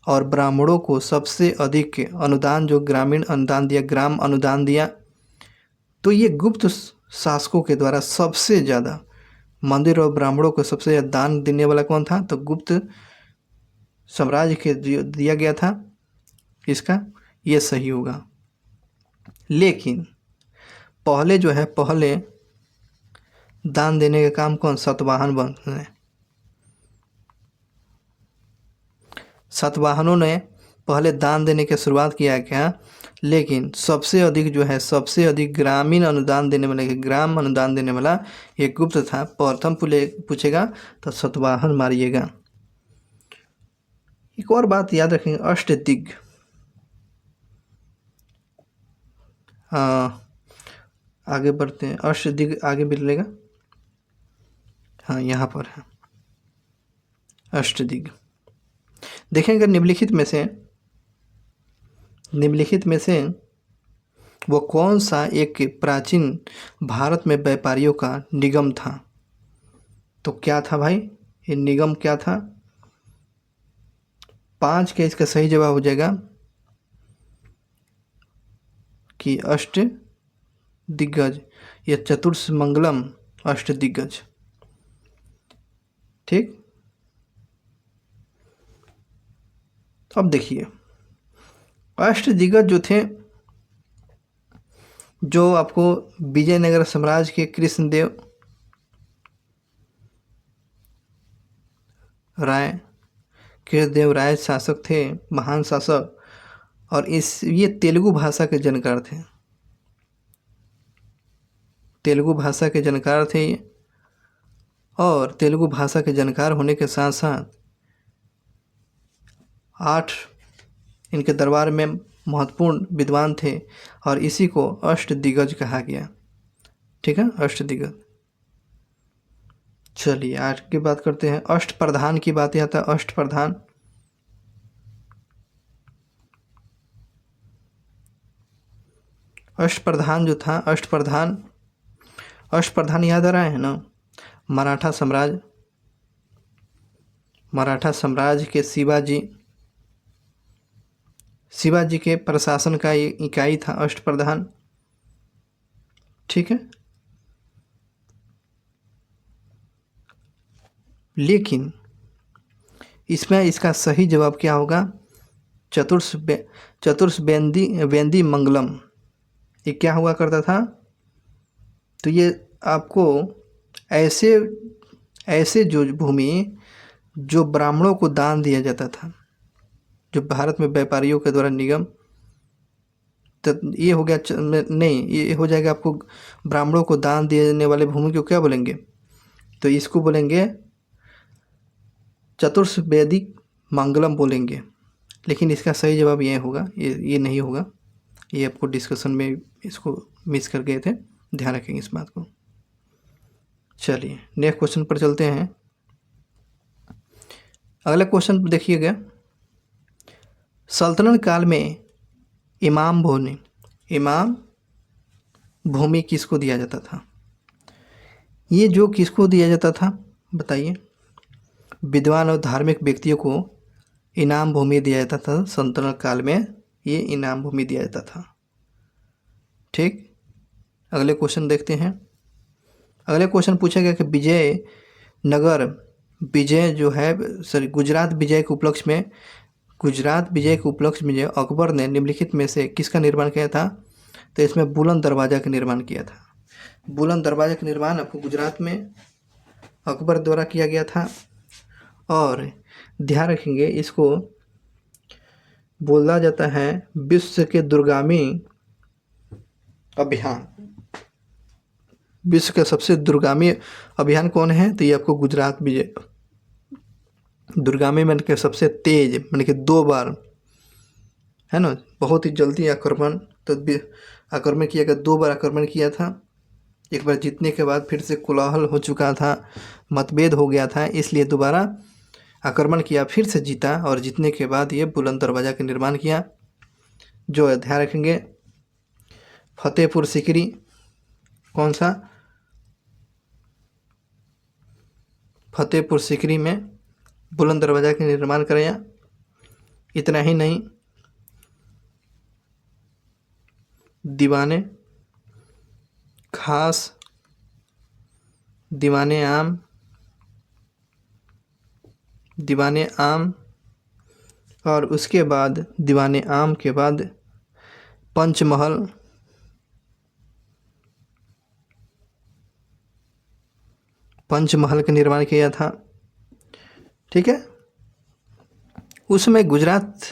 और ब्राह्मणों को सबसे अधिक अनुदान, जो ग्रामीण अनुदान दिया, ग्राम अनुदान दिया? तो ये गुप्त शासकों के द्वारा सबसे ज़्यादा मंदिर और ब्राह्मणों को सबसे ज़्यादा दान देने वाला कौन था? तो गुप्त साम्राज्य के दिया गया था। इसका ये सही होगा। लेकिन पहले दान देने का काम कौन? सातवाहन वंश ने। सातवाहनों ने पहले दान देने की शुरुआत किया क्या? लेकिन सबसे अधिक ग्रामीण अनुदान देने वाला, ग्राम अनुदान देने वाला एक गुप्त था। प्रथम पूछेगा तो सातवाहन मारिएगा। एक और बात याद रखेंगे, अष्टदिग्ग। आगे बढ़ते हैं। अष्टदिग्ग आगे मिलेगा। हाँ, यहाँ पर है अष्टदिग्ग। देखेंगे निम्नलिखित में से वो कौन सा एक प्राचीन भारत में व्यापारियों का निगम था? तो क्या था भाई? ये निगम क्या था? 5 के इसका सही जवाब हो जाएगा कि अष्ट दिग्गज या चतुर्मंगलम अष्ट दिग्गज। ठीक, अब देखिए, अष्ट दिग्गज जो थे, जो आपको विजयनगर साम्राज्य के कृष्णदेव राय शासक थे, महान शासक। और ये तेलुगु भाषा के जानकार थे। तेलुगु भाषा के जानकार थे ये, और तेलुगु भाषा के जानकार होने के साथ साथ 8 इनके दरबार में महत्वपूर्ण विद्वान थे, और इसी को अष्टदिग्गज कहा गया। ठीक है, अष्टदिग्गज। चलिए आगे बात करते हैं। अष्टप्रधान की बात आता है। अष्टप्रधान, अष्टप्रधान जो था, अष्टप्रधान याद आ रहा है ना? मराठा साम्राज्य के शिवाजी के प्रशासन का ये इकाई था अष्टप्रधान। ठीक है, लेकिन इसमें इसका सही जवाब क्या होगा? चतुर्वेदी मंगलम, ये क्या हुआ करता था? तो ये आपको ऐसे जो भूमि जो ब्राह्मणों को दान दिया जाता था, जो भारत में व्यापारियों के द्वारा निगम, तो ये हो गया नहीं, ये हो जाएगा आपको ब्राह्मणों को दान देने वाले भूमि को क्या बोलेंगे? तो इसको बोलेंगे चतुर्वेदिक मंगलम बोलेंगे। लेकिन इसका सही जवाब ये होगा, ये नहीं होगा। ये आपको डिस्कशन में इसको मिस कर गए थे, ध्यान रखेंगे इस बात को। चलिए नेक्स्ट क्वेश्चन पर चलते हैं। अगला क्वेश्चन देखिएगा। सल्तनत काल में इमाम भूमि किसको दिया जाता था? ये जो किसको दिया जाता था बताइए? विद्वान और धार्मिक व्यक्तियों को इनाम भूमि दिया जाता था। सल्तनत काल में ये इनाम भूमि दिया जाता था। ठीक, अगले क्वेश्चन देखते हैं। अगले क्वेश्चन पूछा गया कि गुजरात विजय के उपलक्ष्य में जो अकबर ने निम्नलिखित में से किसका निर्माण किया था? तो इसमें बुलंद दरवाज़ा का निर्माण किया था। बुलंद दरवाज़ा का निर्माण आपको गुजरात में अकबर द्वारा किया गया था। और ध्यान रखेंगे, इसको बोला जाता है विश्व के दूरगामी अभियान। विश्व का सबसे दूरगामी अभियान कौन है? तो ये आपको गुजरात विजय। दूरगामी मैंने के सबसे तेज, मैंने कि 2 बार है ना, बहुत ही जल्दी आक्रमण किया गया। 2 बार आक्रमण किया था। एक बार जीतने के बाद फिर से कोलाहल हो चुका था, मतभेद हो गया था, इसलिए दोबारा आक्रमण किया, फिर से जीता, और जीतने के बाद ये बुलंद दरवाज़ा का निर्माण किया। जो ध्यान रखेंगे, फतेहपुर सीकरी, कौन सा? फतेहपुर सीकरी में बुलंद दरवाज़ा का निर्माण कराया। इतना ही नहीं, दीवाने खास, दीवाने आम, और उसके बाद दीवाने आम के बाद पंचमहल, का निर्माण किया था। ठीक है, उसमें गुजरात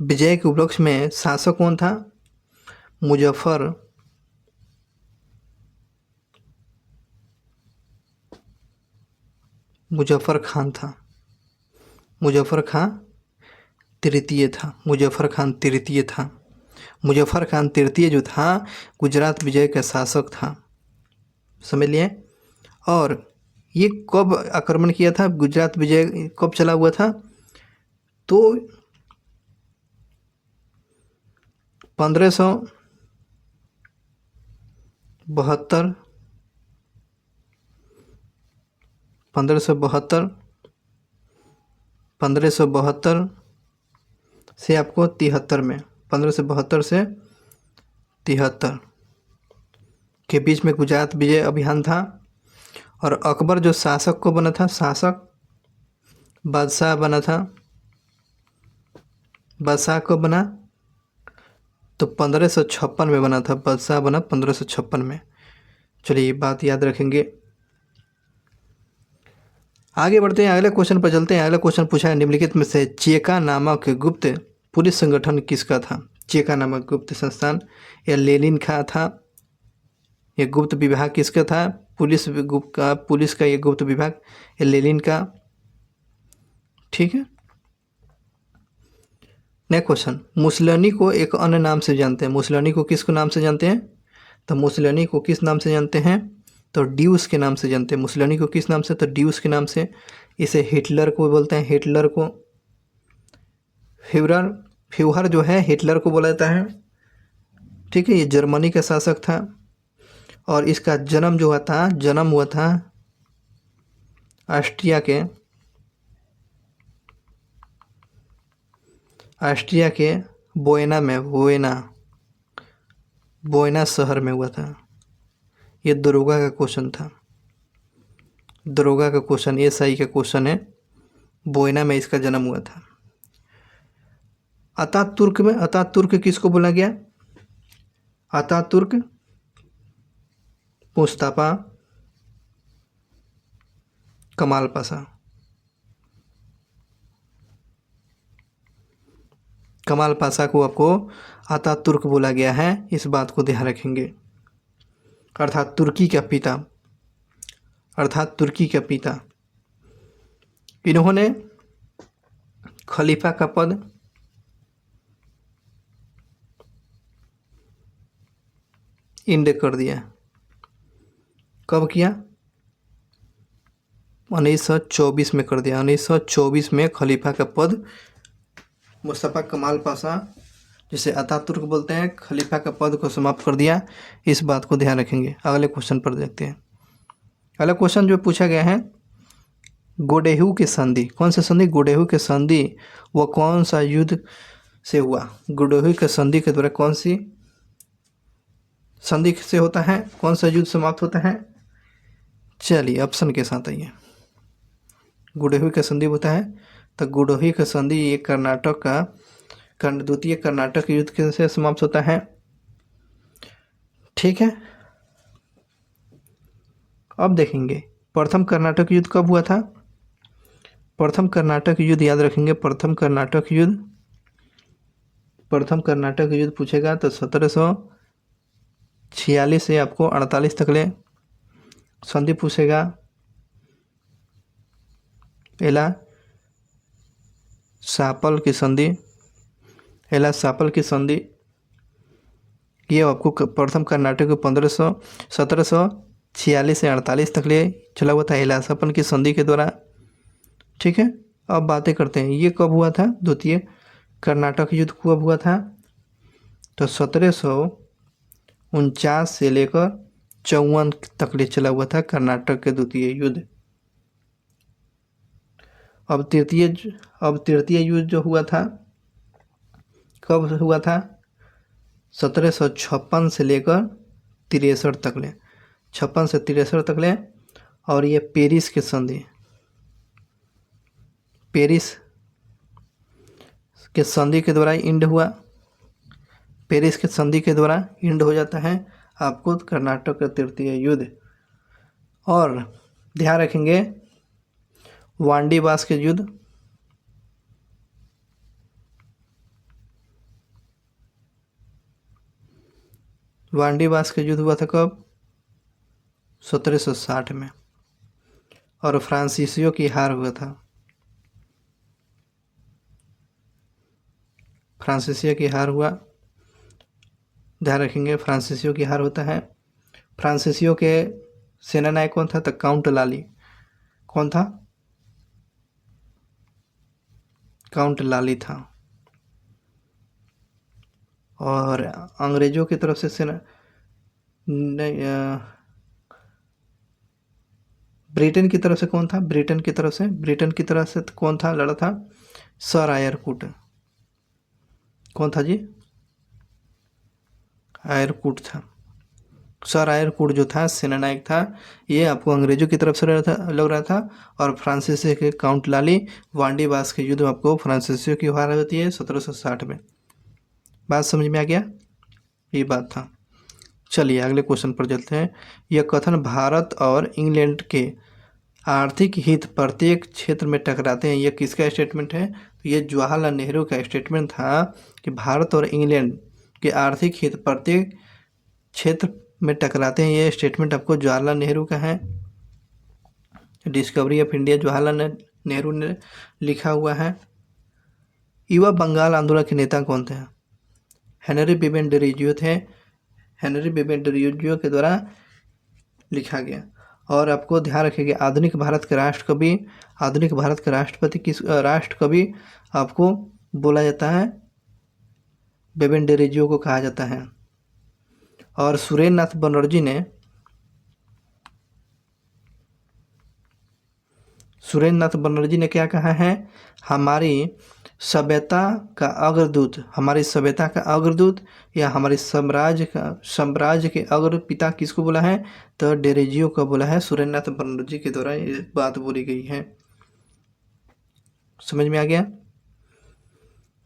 विजय के उपलक्ष्य में शासक कौन था? मुजफ्फर खान था। मुजफ्फर खान तृतीय जो था गुजरात विजय का शासक था, समझ लिए। और ये कब आक्रमण किया था? गुजरात विजय कब चला हुआ था? तो 1572 से आपको 73 में, 1572 से 73 के बीच में गुजरात विजय अभियान था। और अकबर जो शासक को बना था, बादशाह बना था। बादशाह को बना तो 1556 में बना था। बादशाह बना 1556 में। चलिए ये बात याद रखेंगे। आगे बढ़ते हैं, अगले क्वेश्चन पर चलते हैं। अगला क्वेश्चन पूछा है निम्नलिखित में से चेका नामक गुप्त पुलिस संगठन किसका था? चेका नामक गुप्त संस्थान या लेनिन का था, ये गुप्त विभाग किसका था? पुलिस का ये गुप्त विभाग ये लेनिन का। ठीक है। नेक्स्ट क्वेश्चन, मुसोलिनी को एक अन्य नाम से जानते हैं। मुसोलिनी को किसको नाम से जानते हैं? तो मुसोलिनी को किस नाम से जानते हैं? तो ड्यूस के नाम से जानते हैं। मुसोलिनी को किस नाम से? तो ड्यूस के नाम से। इसे हिटलर को बोलते हैं, हिटलर को। फ्यूहर जो है हिटलर को बोला जाता है। ठीक है। ये जर्मनी का शासक था और इसका जन्म हुआ था ऑस्ट्रिया के बोयना शहर में हुआ था। ये दरोगा का क्वेश्चन था, दरोगा का क्वेश्चन, एसआई का क्वेश्चन है। बोयना में इसका जन्म हुआ था। अतातुर्क किसको बोला गया? अतातुर्क मुस्तफा कमाल पाशा। कमाल पाशा को आपको अतातुर्क बोला गया है, इस बात को ध्यान रखेंगे। अर्थात तुर्की का पिता। इन्होंने खलीफा का पद इंड कर दिया। कब किया? 1924 में कर दिया। 1924 में खलीफा का पद मुस्तफा कमाल पाशा, जिसे अतातुर्क बोलते हैं, खलीफा का पद को समाप्त कर दिया। इस बात को ध्यान रखेंगे। अगले क्वेश्चन पर देखते हैं। अगला क्वेश्चन जो पूछा गया है, गोडेहू की संधि। कौन सा संधि? गोडेहू की संधि वह कौन सा युद्ध से हुआ? गोडेहू की संधि के द्वारा कौन सी संधि से होता है? कौन सा युद्ध समाप्त होता है? चलिए ऑप्शन के साथ आइए। गोडेहू की संधि होता है, तो गोडेहू की संधि ये कर्नाटक का द्वितीय कर्नाटक युद्ध से समाप्त होता है। ठीक है। अब देखेंगे प्रथम कर्नाटक युद्ध कब हुआ था। प्रथम कर्नाटक युद्ध याद रखेंगे। प्रथम कर्नाटक युद्ध पूछेगा तो 1746 से आपको 48 तक ले संधि पूछेगा। एला सापल की संधि ये आपको प्रथम कर्नाटक को 1746 से 48 तक ले चला हुआ था एला सापल की संधि के द्वारा। ठीक है। अब बातें करते हैं ये कब हुआ था। द्वितीय कर्नाटक युद्ध कब हुआ था? तो 1749 से लेकर 54 तक ले चला हुआ था कर्नाटक के द्वितीय युद्ध। अब तृतीय युद्ध जो हुआ था कब हुआ था? 1756 से लेकर 63 तक ले, 56 से 63 तक ले। और ये पेरिस के संधि के द्वारा इंड हुआ। पेरिस के संधि के द्वारा इंड हो जाता है आपको कर्नाटक का तृतीय युद्ध। और ध्यान रखेंगे वांडीवास के युद्ध, हुआ था कब? 1760 में। और फ्रांसीसियों की हार हुआ था। फ्रांसीसियों की हार हुआ, ध्यान रखेंगे फ्रांसीसियों की हार होता है। फ्रांसीसियों के सेनानायक कौन था? तो काउंट लाली। कौन था? काउंट लाली था। और अंग्रेजों की तरफ से ब्रिटेन की तरफ से कौन था? ब्रिटेन की तरफ से कौन था? लड़ा था सर आयरकूट। कौन था जी? आयरकूट था। सर आयरकूट जो था सेनानायक था, ये आपको अंग्रेजों की तरफ से लग रहा था। और फ्रांसीसी के काउंट लाली वांडीवास के युद्ध में आपको फ्रांसीसियों की हार होती है 1760 में। बात समझ में आ गया? ये बात था। चलिए अगले क्वेश्चन पर चलते हैं। यह कथन भारत और इंग्लैंड के आर्थिक हित प्रत्येक क्षेत्र में टकराते हैं, यह किसका स्टेटमेंट है? तो ये जवाहरलाल नेहरू का स्टेटमेंट था कि भारत और इंग्लैंड के आर्थिक हित प्रत्येक क्षेत्र में टकराते हैं। ये स्टेटमेंट आपको जवाहरलाल नेहरू का है। Discovery of India Jawaharlal Nehru ने लिखा हुआ है। युवा बंगाल आंदोलन के नेता कौन थे? हेनरी बिबेन डिरीजियो थे। हेनरी बिबेन डिरीजियो के द्वारा लिखा गया। और आपको ध्यान रखिएगा, आधुनिक भारत के राष्ट्रकवि, आधुनिक भारत के राष्ट्रपति किस राष्ट्रकवि आपको बोला जाता है? बिबेन डिरीजियो को कहा जाता है। और सुरेंद्र नाथ बनर्जी ने क्या कहा है? हमारी सभ्यता का अग्रदूत, हमारी सभ्यता का अग्रदूत या हमारे साम्राज्य के अग्र पिता किसको बोला है? तो डिरीजियो को बोला है। सुरेंद्र नाथ बनर्जी के द्वारा ये बात बोली गई है। समझ में आ गया?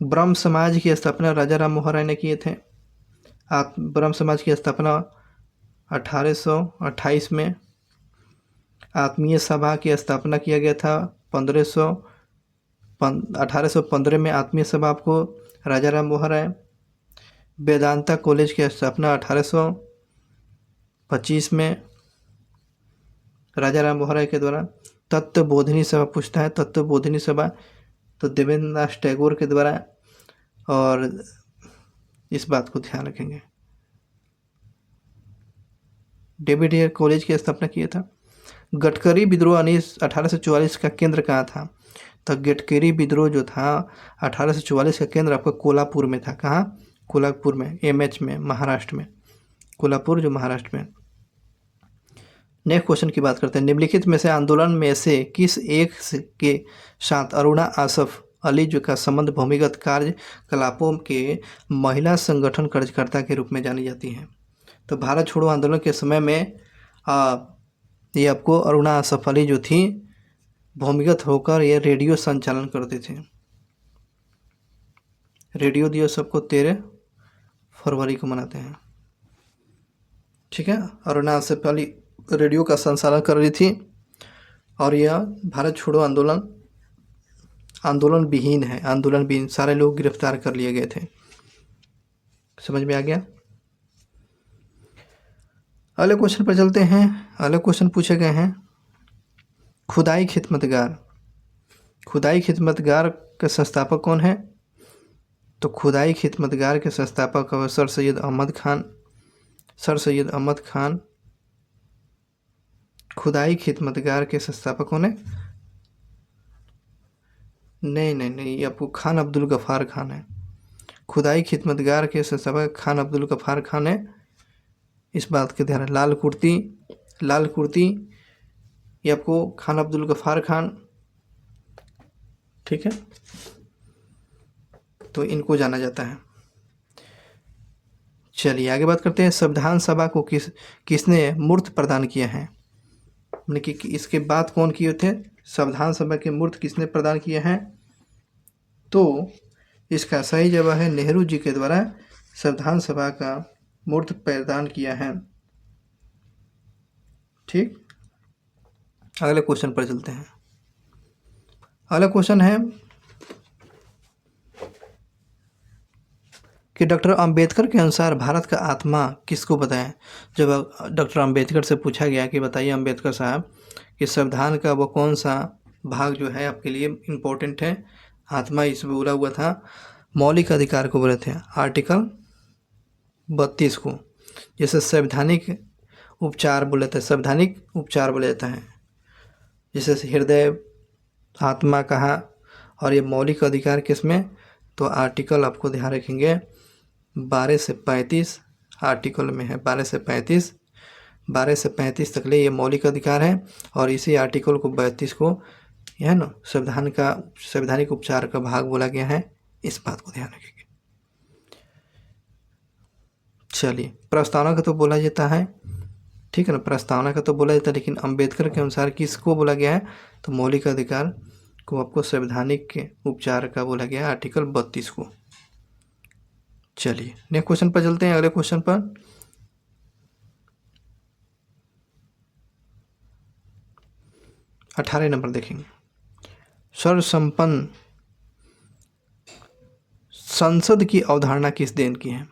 ब्रह्म समाज की स्थापना राजा राम मोहन राय ने किए थे। ब्रह्म समाज की स्थापना 1828 में। आत्मीय सभा की स्थापना किया गया था 1815 में। आत्मीय सभा आपको राजा राम मोहन राय। वेदांता कॉलेज की स्थापना 1825 में राजा राम मोहन राय के द्वारा। तत्वबोधिनी सभा पूछता है, तत्वबोधिनी सभा तो देवेंद्र नाथ टैगोर के द्वारा। और इस बात को ध्यान रखेंगे। डेविड एयर कॉलेज की स्थापना किया था। गटकरी विद्रोह 1844 का केंद्र कहाँ था? तो गटकरी विद्रोह जो था 1844 का केंद्र आपका कोल्हापुर में था। कहाँ? कोल्हापुर में, एमएच में, महाराष्ट्र में। कोल्हापुर जो महाराष्ट्र में। नेक्स्ट क्वेश्चन की बात करते हैं। निम्नलिखित में से आंदोलन में से किस एक के साथ अरुणा आसफ अली जो का संबंध भूमिगत कार्यकलापों के महिला संगठन कार्यकर्ता के रूप में जानी जाती हैं? तो भारत छोड़ो आंदोलन के समय में ये आपको अरुणा आसफ अली जो थी भूमिगत होकर ये रेडियो संचालन करते थे। रेडियो दिवस सबको 13 फरवरी को मनाते हैं। ठीक है, अरुणा आसफ अली रेडियो का संचालन कर रही थी। और यह भारत छोड़ो आंदोलन विहीन है। आंदोलन विहीन, सारे लोग गिरफ्तार कर लिए गए थे। समझ में आ गया? अगले क्वेश्चन पर चलते हैं। अगले क्वेश्चन पूछे गए हैं, खुदाई खिदमतगार के संस्थापक कौन है? तो खुदाई खिदमतगार के संस्थापक सर सैयद अहमद खान। खुदाई खिदमतगार के संस्थापक कौन है? नहीं, ये आपको खान अब्दुल गफ्फार खान है। खुदाई खिदमतगार के संस्थापक खान अब्दुल गफ्फार खान है। इस बात के ध्यान। लाल कुर्ती ये आपको खान अब्दुल गफ्फार खान। ठीक है, तो इनको जाना जाता है। चलिए आगे बात करते हैं। संविधान सभा को किसने मूर्त प्रदान किया है? यानी कि इसके बाद कौन किए थे? संविधान सभा के मूर्त किसने प्रदान किए हैं? तो इसका सही जवाब है नेहरू जी के द्वारा संविधान सभा का मूर्त प्रदान किया है। ठीक, अगले क्वेश्चन पर चलते हैं। अगला क्वेश्चन है कि डॉक्टर अंबेडकर के अनुसार भारत का आत्मा किसको बताएं? जब डॉक्टर अंबेडकर से पूछा गया कि बताइए अंबेडकर साहब कि संविधान का वो कौन सा भाग जो है आपके लिए इम्पोर्टेंट है? आत्मा इसमें बोला हुआ था मौलिक अधिकार को बोले थे, आर्टिकल 32 को। जैसे संवैधानिक उपचार बोले जाता है। जैसे हृदय आत्मा कहा। और ये मौलिक अधिकार किसमें? तो आर्टिकल आपको ध्यान रखेंगे 12 से 35 आर्टिकल में है। 12 से 35 तक ले ये मौलिक अधिकार है। और इसी आर्टिकल को 32 को यह ना संवैधानिक उपचार का भाग बोला गया है। इस बात को ध्यान रखेंगे। चलिए, प्रस्तावना का तो बोला जाता है, ठीक है ना, प्रस्तावना का तो बोला जाता है, लेकिन अंबेडकर के अनुसार किसको बोला गया है? तो मौलिक अधिकार को आपको संवैधानिक के उपचार का बोला गया है, आर्टिकल 32 को। चलिए नेक्स्ट क्वेश्चन पर चलते हैं। अगले क्वेश्चन पर 18 नंबर देखेंगे। सर्वसंपन्न संसद की अवधारणा किस देन की है?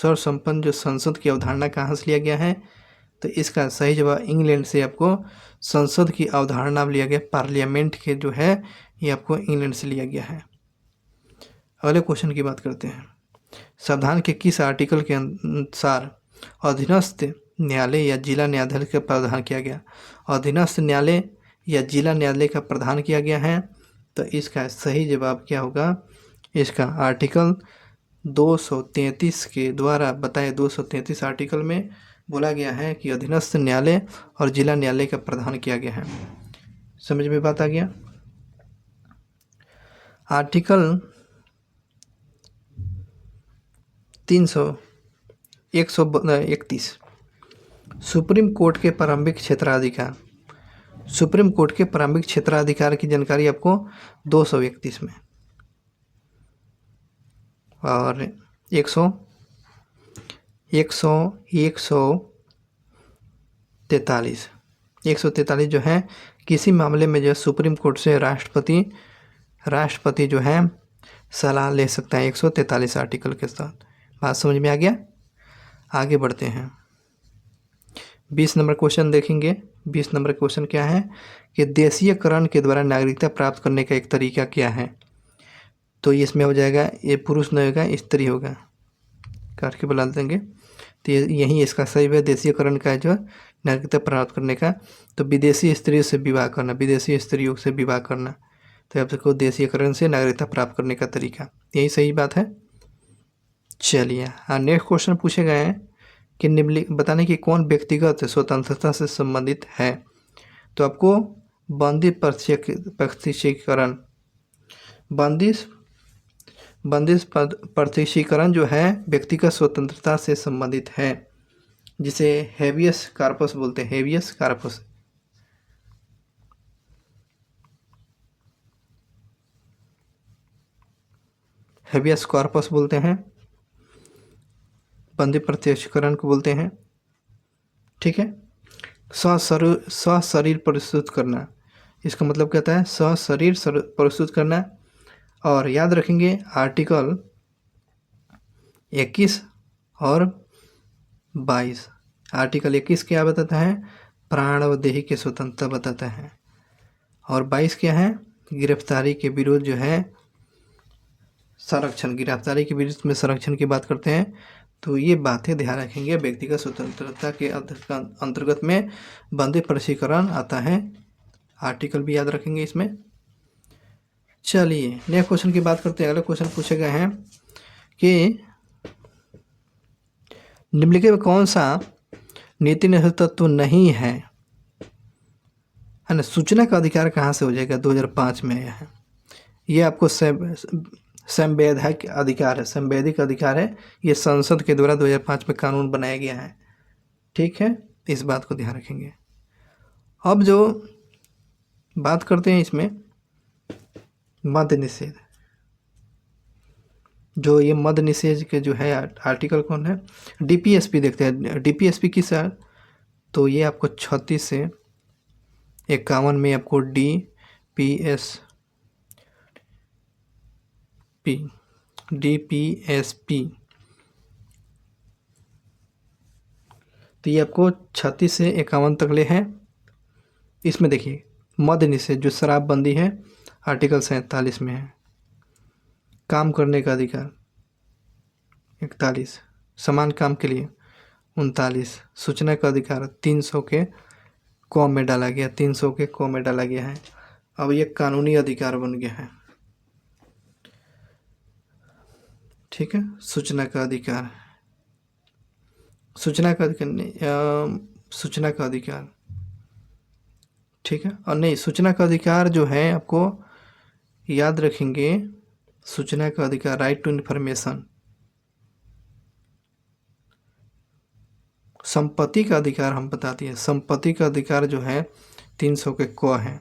सर्वसंपन्न जो संसद की अवधारणा कहाँ से लिया गया है? तो इसका सही जवाब इंग्लैंड से आपको संसद की अवधारणा लिया गया, पार्लियामेंट के जो है ये आपको इंग्लैंड से लिया गया है। अगले क्वेश्चन की बात करते हैं। संविधान के किस आर्टिकल के अनुसार अधीनस्थ न्यायालय या जिला न्यायाधीश का प्रावधान किया गया? अधीनस्थ न्यायालय या जिला न्यायालय का प्रावधान किया गया है? तो इसका सही जवाब क्या होगा? इसका आर्टिकल 233 के द्वारा बताए 233 आर्टिकल में बोला गया है कि अधीनस्थ न्यायालय और जिला न्यायालय का प्रावधान किया गया है। समझ में बात आ गया? आर्टिकल 131 सुप्रीम कोर्ट के प्रारंभिक क्षेत्राधिकार। सुप्रीम कोर्ट के प्रारंभिक क्षेत्राधिकार की जानकारी आपको 231 में और 143 जो है किसी मामले में जो सुप्रीम कोर्ट से राष्ट्रपति जो है सलाह ले सकता है 143 आर्टिकल के साथ। बात समझ में आ गया? आगे बढ़ते हैं। 20 नंबर क्वेश्चन देखेंगे। 20 नंबर क्वेश्चन क्या है कि देशीयकरण के द्वारा नागरिकता प्राप्त करने का एक तरीका क्या है? तो इसमें हो जाएगा, ये पुरुष नहीं होगा, स्त्री होगा, काट के बुला देंगे। तो यही इसका सही है, देशीयकरण का जो नागरिकता प्राप्त करने का। तो विदेशी स्त्री से विवाह करना, विदेशी स्त्रियों से विवाह करना, तो आप सबको देशीयकरण से नागरिकता प्राप्त करने का तरीका, यही सही बात है। चलिए नेक्स्ट क्वेश्चन पूछे गए हैं कि निम्नलिखित बताने की कौन व्यक्तिगत स्वतंत्रता से संबंधित है? तो आपको बंदी प्रत्यक्षीकरण, बंदिश प्रत्यक्षीकरण जो है व्यक्तिगत स्वतंत्रता से संबंधित है, जिसे हेबियस कॉर्पस बोलते हैं। हेबियस कॉर्पस, हेबियस कॉर्पस बोलते हैं, बंदी प्रत्यक्षीकरण को बोलते हैं। ठीक है। सशरीर प्रस्तुत करना, इसका मतलब कहता है सशरीर प्रस्तुत करना। और याद रखेंगे आर्टिकल 21 और 22। आर्टिकल 21 क्या बताता है? प्राण व देही की स्वतंत्रता बताता है। और 22 क्या है? गिरफ्तारी के विरुद्ध जो है संरक्षण, गिरफ्तारी के विरुद्ध में संरक्षण की बात करते हैं। तो ये बातें ध्यान रखेंगे। व्यक्तिगत स्वतंत्रता के अंतर्गत में बंदी प्रत्यक्षीकरण आता है। आर्टिकल भी याद रखेंगे इसमें। चलिए नेक्स्ट क्वेश्चन की बात करते हैं। अगले क्वेश्चन पूछे गए हैं कि निम्नलिखित में कौन सा नीति निर्धारित तत्व नहीं है ना? सूचना का अधिकार कहाँ से हो जाएगा? 2005 में आया है। ये आपको संवैधानिक अधिकार है, संवैधानिक अधिकार है। ये संसद के द्वारा 2005 में कानून बनाया गया है। ठीक है, इस बात को ध्यान रखेंगे। अब जो बात करते हैं इसमें मद्य निषेध, जो ये मद्य निषेध के जो है आर्टिकल कौन है? डीपीएसपी देखते हैं। डीपीएसपी किस है? तो ये आपको 36 से 51 में आपको डीपीएसपी तो ये आपको 36 से 51 तक ले हैं। इसमें देखिए मद्य निषेध जो शराबबंदी है आर्टिकल 47 में है। काम करने का अधिकार 41, समान काम के लिए 39, सूचना का अधिकार 300 के क में डाला गया, 300 के क में डाला गया है। अब ये कानूनी अधिकार बन गया है। ठीक है, सूचना का अधिकार, सूचना का अधिकार ठीक है। और नहीं, सूचना का अधिकार जो है आपको याद रखेंगे, सूचना का अधिकार राइट टू इन्फॉर्मेशन। संपत्ति का अधिकार हम बताते हैं, संपत्ति का अधिकार जो है 300 के क है,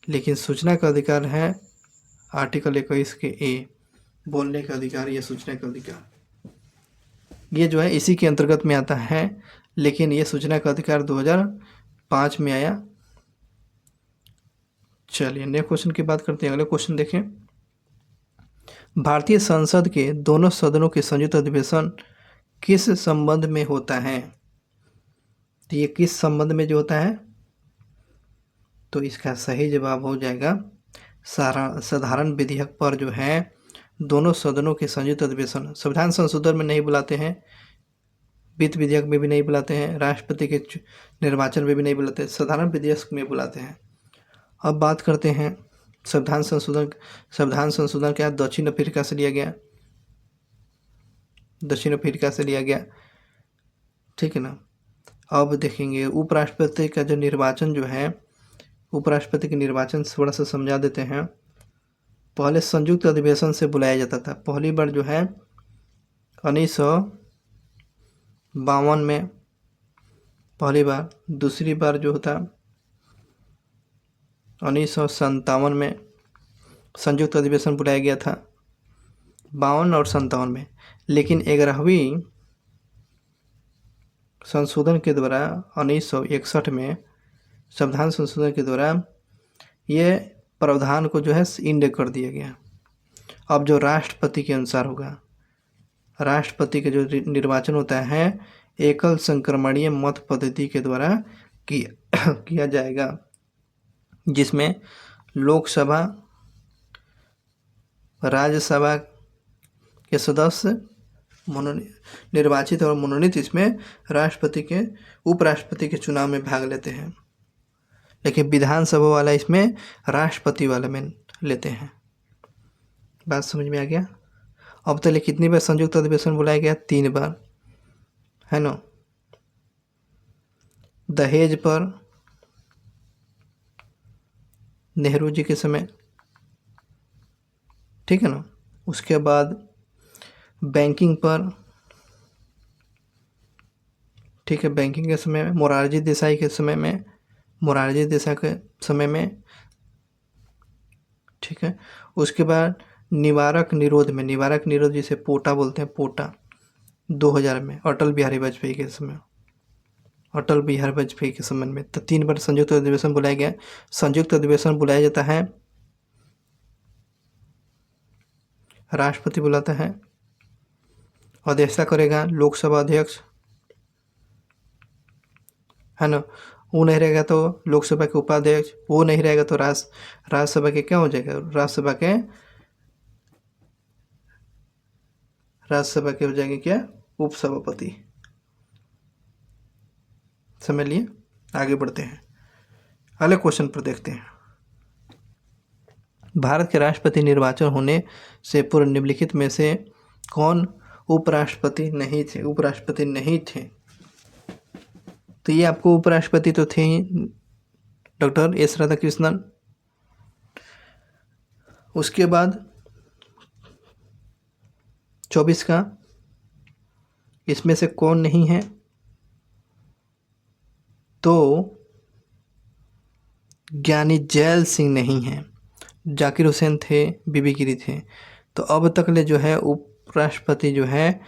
लेकिन सूचना का अधिकार है आर्टिकल 21 के ए, बोलने का अधिकार या सूचना का अधिकार, ये जो है इसी के अंतर्गत में आता है। लेकिन ये सूचना का अधिकार 2005 में आया। चलिए नेक्स्ट क्वेश्चन की बात करते हैं। अगले क्वेश्चन देखें। भारतीय संसद के दोनों सदनों के संयुक्त अधिवेशन किस संबंध में होता है? तो ये किस संबंध में जो होता है, तो इसका सही जवाब हो जाएगा साधारण विधेयक पर जो है दोनों सदनों के संयुक्त अधिवेशन। संविधान संशोधन में नहीं बुलाते हैं, वित्त विधेयक में भी नहीं बुलाते हैं, राष्ट्रपति के निर्वाचन में भी नहीं बुलाते, साधारण विधेयक में बुलाते हैं। अब बात करते हैं संविधान संशोधन। संविधान संशोधन क्या दक्षिण अफ्रीका से लिया गया, दक्षिण अफ्रीका से लिया गया, ठीक है ना। अब देखेंगे उपराष्ट्रपति का जो निर्वाचन जो है, उपराष्ट्रपति के निर्वाचन थोड़ा सा समझा देते हैं। पहले संयुक्त अधिवेशन से बुलाया जाता था। पहली बार जो है 1952 में पहली बार, दूसरी बार जो होता 1957 में संयुक्त अधिवेशन बुलाया गया था, 52 और 57 में। लेकिन 11वीं संशोधन के द्वारा 1961 में संविधान संशोधन के द्वारा ये प्रावधान को जो है इंड कर दिया गया। अब जो राष्ट्रपति के अनुसार होगा, राष्ट्रपति का जो निर्वाचन होता है एकल संक्रमणीय मत पद्धति के द्वारा किया जाएगा, जिसमें लोकसभा राज्यसभा के सदस्य निर्वाचित और मनोनीत इसमें राष्ट्रपति के उपराष्ट्रपति के चुनाव में भाग लेते हैं। लेकिन विधानसभा वाला इसमें राष्ट्रपति वाले में लेते हैं। बात समझ में आ गया? अब तक कितनी बार संयुक्त अधिवेशन बुलाया गया? 3 बार, है ना। दहेज पर नेहरू जी के समय, ठीक है ना। उसके बाद बैंकिंग पर, ठीक है, बैंकिंग के समय में मोरारजी देसाई के समय में, मोरारजी देसाई के समय में, ठीक है। उसके बाद निवारक निरोध में, निवारक निरोध जिसे पोटा बोलते हैं, पोटा 2000 में अटल बिहारी वाजपेयी के समय, अटल बिहारी वाजपेयी के समय में। तो 3 बार संयुक्त अधिवेशन बुलाया गया। संयुक्त अधिवेशन बुलाया जाता है, राष्ट्रपति बुलाता है, अध्यक्षता करेगा लोकसभा अध्यक्ष, है ना। वो नहीं रहेगा तो लोकसभा के उपाध्यक्ष, वो नहीं रहेगा तो राज्यसभा के क्या हो जाएगा, राज्यसभा के हो जाएंगे क्या, उपसभापति। समझ लिए? आगे बढ़ते हैं, अगले क्वेश्चन पर देखते हैं। भारत के राष्ट्रपति निर्वाचन होने से पूर्व निम्नलिखित में से कौन उपराष्ट्रपति नहीं थे? उपराष्ट्रपति नहीं थे, तो ये आपको उपराष्ट्रपति तो थे ही डॉक्टर एस राधाकृष्णन। उसके बाद 24 का इसमें से कौन नहीं है? तो ज्ञानी जैल सिंह नहीं है, जाकिर हुसैन थे, बीबी गिरी थे। तो अब तक ले जो है उपराष्ट्रपति जो है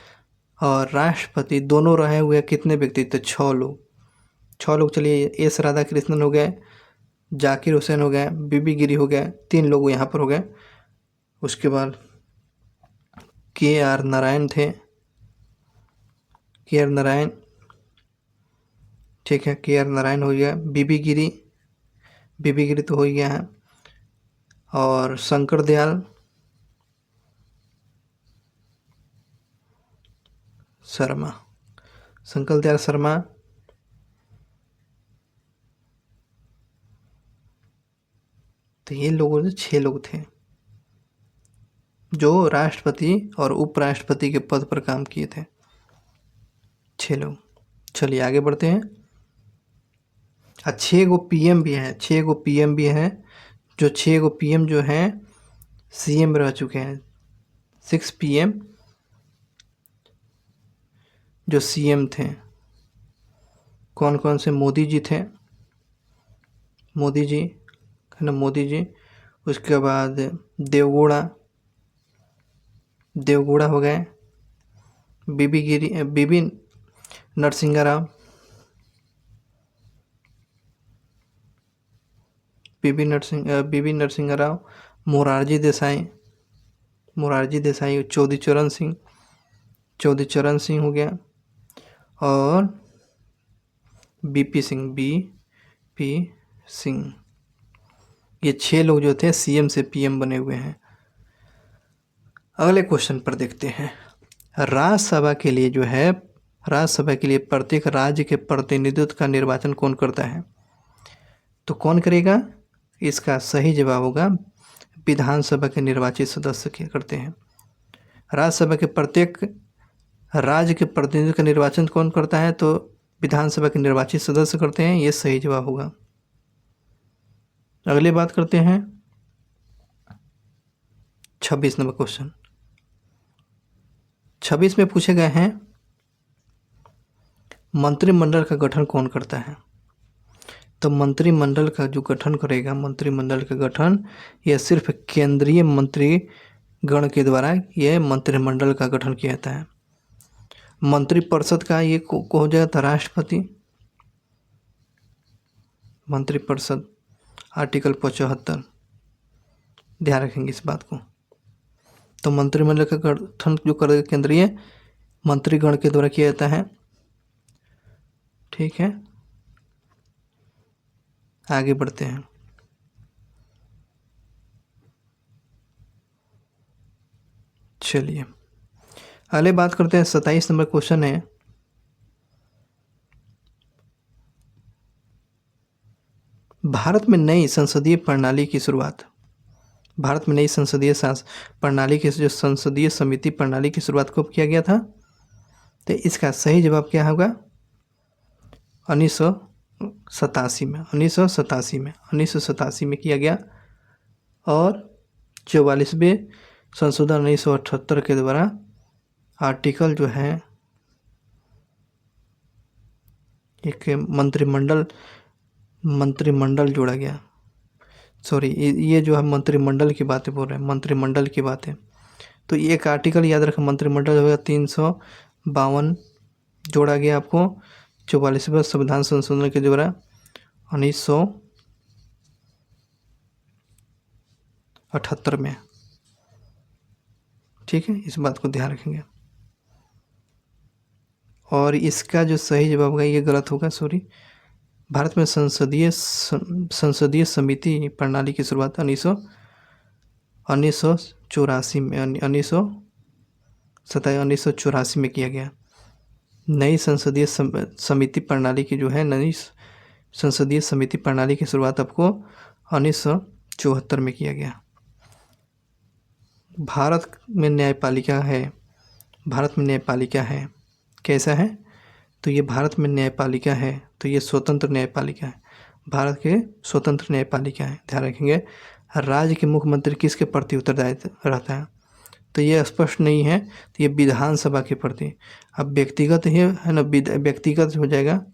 और राष्ट्रपति दोनों रहे हुए कितने व्यक्ति? तो 6 लोग, 6 लोग। चलिए, एस राधाकृष्णन हो गए, जाकिर हुसैन हो गए, बीबी गिरी हो गए, 3 लोग यहाँ पर हो गए। उसके बाद KR नारायण थे, KR नारायण, ठीक है, KR नारायण हो गया। बीबी गिरी तो हो ही गया है। और शंकर दयाल शर्मा, शंकर दयाल शर्मा, तो ये लोगों से 6 लोग थे जो राष्ट्रपति और उपराष्ट्रपति के पद पर काम किए थे, 6 लोग। चलिए आगे बढ़ते हैं। 6 गो PM भी हैं, 6 गो PM भी हैं, जो 6 गो PM जो हैं CM रह चुके हैं। 6 PM जो CM थे, कौन कौन से? मोदी जी थे, मोदी जी, है ना, मोदी जी। उसके बाद देवगौड़ा हो गए, बीबी नरसिंहा राव, बीबी नरसिंहा राव, मोरारजी देसाई, चौधरी चरण सिंह, चौधरी चरण सिंह हो गया, और बीपी सिंह। ये 6 लोग जो थे सीएम से पीएम बने हुए हैं। अगले क्वेश्चन पर देखते हैं। राज्यसभा के लिए जो है, राज्यसभा के लिए प्रत्येक राज्य के प्रतिनिधित्व का निर्वाचन कौन करता है? तो कौन करेगा? इसका सही जवाब होगा विधानसभा के निर्वाचित सदस्य के करते हैं। राज्यसभा के प्रत्येक राज्य के प्रतिनिधित्व का निर्वाचन कौन करता है? तो विधानसभा के निर्वाचित सदस्य करते हैं। ये सही जवाब होगा। अगली बात करते हैं 26 नंबर क्वेश्चन। 26 में पूछे गए हैं मंत्रिमंडल का गठन कौन करता है? तो मंत्रिमंडल का जो गठन करेगा, मंत्रिमंडल का गठन यह सिर्फ केंद्रीय मंत्रीगण के द्वारा यह मंत्रिमंडल का गठन किया जाता है। मंत्रिपरिषद का ये को हो जाता राष्ट्रपति। मंत्रिपरिषद आर्टिकल 75, ध्यान रखेंगे इस बात को। तो मंत्रिमंडल का गठन जो करेगा केंद्रीय मंत्रीगण के द्वारा किया जाता है। ठीक है, आगे बढ़ते हैं। चलिए अगले बात करते हैं। 27 नंबर क्वेश्चन है, भारत में नई संसदीय प्रणाली की शुरुआत। भारत में नई संसदीय प्रणाली की जो संसदीय समिति प्रणाली की शुरुआत कब किया गया था? तो इसका सही जवाब क्या होगा? 1987 में। 1987 में किया गया, और 44वें संशोधन 1978 के द्वारा आर्टिकल जो है एक मंत्रिमंडल जोड़ा गया। सॉरी, ये जो है मंत्रिमंडल की बातें बोल रहे हैं, मंत्रिमंडल की बातें। तो एक आर्टिकल याद रखें, मंत्रिमंडल होगा 352 जोड़ा गया आपको 44वें संविधान संशोधन के द्वारा 1978 में। ठीक है, इस बात को ध्यान रखेंगे। और इसका जो सही जवाब होगा ये गलत होगा, सॉरी। भारत में संसदीय समिति प्रणाली की शुरुआत 1984 में 1984 में किया गया। नई संसदीय समिति प्रणाली की जो है, नई संसदीय समिति प्रणाली की शुरुआत आपको 1974 में किया गया। भारत में न्यायपालिका है, भारत में न्यायपालिका है, कैसा है? तो ये भारत में न्यायपालिका है, तो ये स्वतंत्र न्यायपालिका है, भारत के स्वतंत्र न्यायपालिका है। ध्यान रखेंगे। राज्य के मुख्यमंत्री किसके प्रति उत्तरदायित्व रहता है? तो ये स्पष्ट नहीं है, तो ये विधानसभा के प्रति। अब व्यक्तिगत है ना, व्यक्तिगत हो जाएगा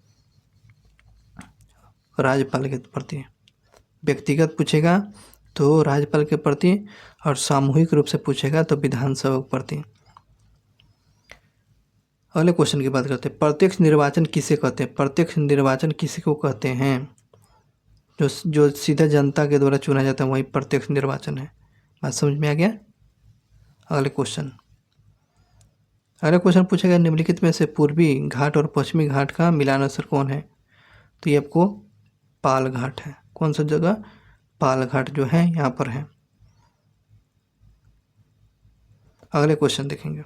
राज्यपाल के प्रति। व्यक्तिगत पूछेगा तो राज्यपाल के प्रति, और सामूहिक रूप से पूछेगा तो विधानसभा के प्रति। अगले क्वेश्चन की बात करते हैं। प्रत्यक्ष निर्वाचन किसे कहते हैं? प्रत्यक्ष निर्वाचन किसी को कहते हैं? जो सीधा जनता के द्वारा चुना जाता है वही प्रत्यक्ष निर्वाचन है। बात समझ में आ गया? अगले क्वेश्चन पूछेगा, निम्नलिखित में से पूर्वी घाट और पश्चिमी घाट का मिलान स्थल कौन है? तो ये आपको पाल घाट है। कौन सा जगह? पाल घाट जो है यहाँ पर है। अगले क्वेश्चन देखेंगे।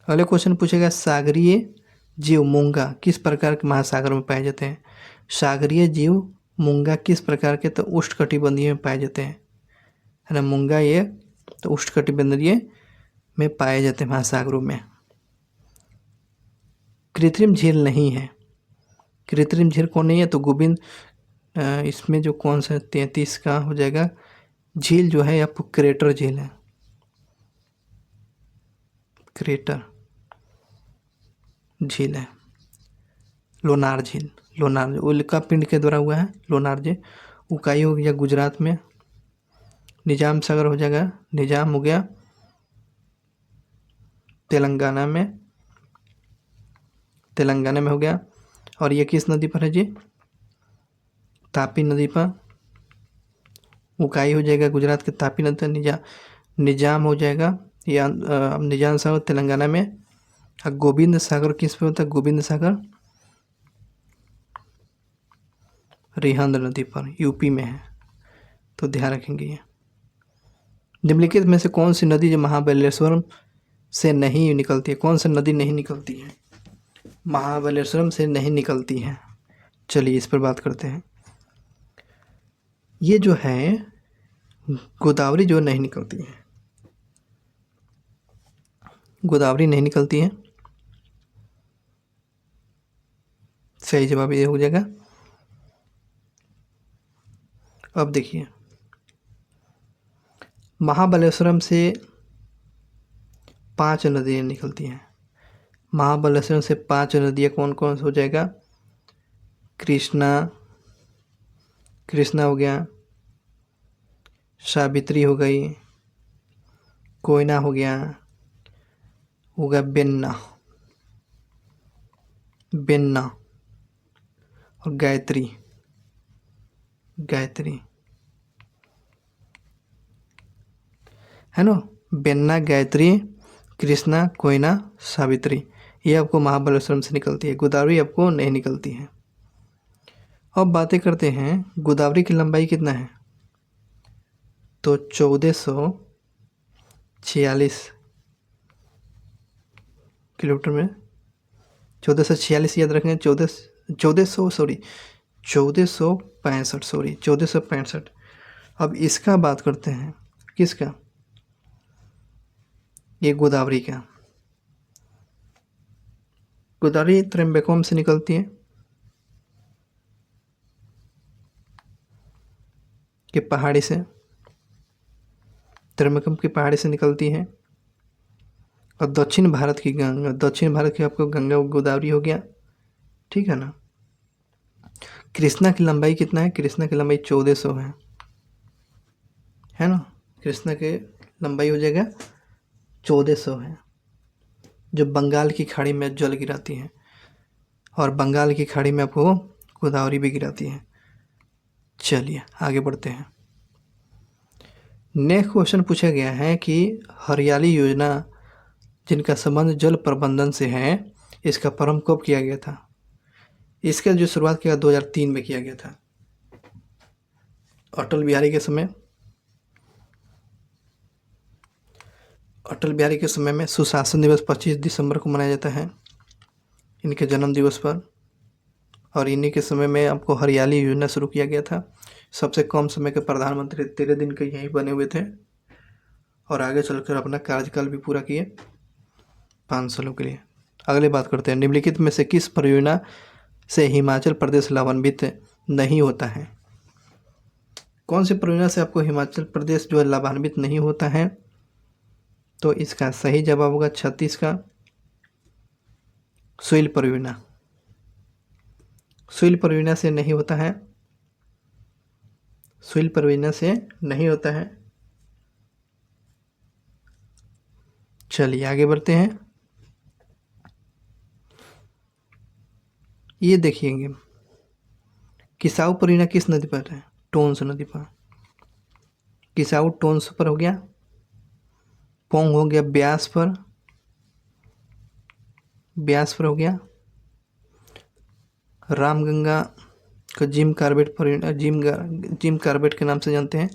अगले क्वेश्चन पूछेगा, सागरीय जीव मूंगा किस प्रकार के महासागर में पाए जाते हैं? सागरीय जीव मूंगा किस प्रकार के? तो उष्णकटिबंधीय में पाए जाते हैं, है ना। मूंगा ये तो उष्णकटिबंधीय में पाए जाते हैं महासागरों में। कृत्रिम झील नहीं है। कृत्रिम झील कौन नहीं है? तो गोविंद, इसमें जो कौन सा 33 का हो जाएगा झील जो है आपको क्रेटर झील है। क्रेटर झील है। लोनार झील, लोनार उल्का पिंड के द्वारा हुआ है लोनार झील। उकाई हो गया गुजरात में। निजाम सागर हो जाएगा, निजाम हो गया तेलंगाना में, तेलंगाना में हो गया। और ये किस नदी पर है जी? तापी नदी पर। उकाई हो जाएगा गुजरात के तापी नदी पर। निजाम हो जाएगा ये निजाम सागर तेलंगाना में। गोविंद सागर किस पे होता है? गोविंद सागर रिहंद नदी पर, यूपी में है, तो ध्यान रखेंगे ये। निम्नलिखित में से कौन सी नदी जो महाबलेश्वरम से नहीं निकलती है? कौन सी नदी नहीं निकलती है? महाबलेश्वरम से नहीं निकलती है। चलिए इस पर बात करते हैं। ये जो है गोदावरी जो नहीं निकलती है, गोदावरी नहीं निकलती है। सही जवाब ये हो जाएगा। अब देखिए, महाबलेश्वरम से 5 नदियाँ निकलती हैं। महाबलेश्वरम से 5 नदियाँ कौन कौन सी हो जाएगा? कृष्णा, कृष्णा हो गया, सावित्री हो गई, कोयना हो गया, बेन्ना, बेन्ना और गायत्री, गायत्री है ना। बेन्ना, गायत्री, कृष्णा, कोयना, सावित्री, ये आपको महाबलेश्वरम से निकलती है। गोदावरी आपको नहीं निकलती है। अब बातें करते हैं गोदावरी की लंबाई कितना है? तो 1446 किलोमीटर में, 1446 याद रखें। 1465। अब इसका बात करते हैं, किसका? ये गोदावरी का। गोदावरी त्रिम्बकम से निकलती है कि पहाड़ी से, त्रिम्बकम की पहाड़ी से निकलती है। और दक्षिण भारत की गंगा, दक्षिण भारत की आपको गंगा गोदावरी हो गया, ठीक है ना। कृष्णा की लंबाई कितना है? कृष्णा की लंबाई 1400 है ना। कृष्णा की लंबाई हो जाएगा 1400 है, जो बंगाल की खाड़ी में जल गिराती है, और बंगाल की खाड़ी में आपको गोदावरी भी गिराती है। चलिए आगे बढ़ते हैं। नेक्स्ट क्वेश्चन पूछा गया है कि हरियाली योजना जिनका संबंध जल प्रबंधन से है, इसका प्रारंभ कब किया गया था? इसका जो शुरुआत किया 2003 में किया गया था, अटल बिहारी के समय। अटल बिहारी के समय में सुशासन दिवस 25 दिसंबर को मनाया जाता है, इनके जन्म दिवस पर। और इन्हीं के समय में आपको हरियाली योजना शुरू किया गया था। सबसे कम समय के प्रधानमंत्री 13 दिन के यहीं बने हुए थे, और आगे चलकर अपना कार्यकाल भी पूरा किए 5 सालों के लिए। अगले बात करते हैं, निम्नलिखित में से किस परियोजना से हिमाचल प्रदेश लाभान्वित नहीं होता है? कौन सी परियोजना से आपको हिमाचल प्रदेश जो है लाभान्वित नहीं होता है? तो इसका सही जवाब होगा 36 का सुइल परियोजना। सुइल परियोजना से नहीं होता है, सुइल परियोजना से नहीं होता है। चलिए आगे बढ़ते हैं। ये देखिएंगे, किसाऊ परियोजना किस नदी पर है? टोंस नदी पर। किसाऊ टोंस पर हो गया, पोंग हो गया ब्यास पर, ब्यास पर हो गया, रामगंगा को जिम कार्बेट परियोजना, जिम कार्बेट के नाम से जानते हैं।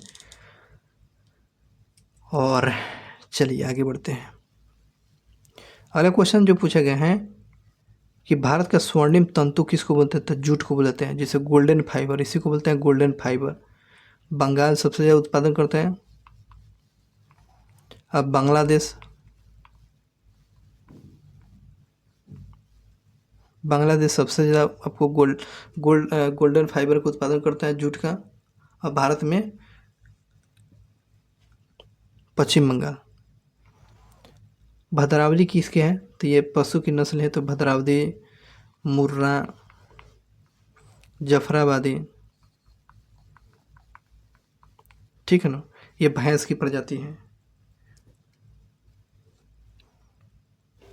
और चलिए आगे बढ़ते हैं। अगला क्वेश्चन जो पूछा गया है कि भारत का स्वर्णिम तंतु किसको बोलते हैं? तो जूट को बोलते हैं, जिसे गोल्डन फाइबर, इसी को बोलते हैं गोल्डन फाइबर। बंगाल सबसे ज़्यादा उत्पादन करता है। अब बांग्लादेश, बांग्लादेश सबसे ज़्यादा आपको गोल्डन फाइबर का उत्पादन करता है, जूट का। और भारत में पश्चिम बंगाल। भद्रावली किसके हैं? तो ये पशु की नस्ल है, तो भद्रावली, मुर्रा, जफराबादी, ठीक है ना, ये भैंस की प्रजाति है।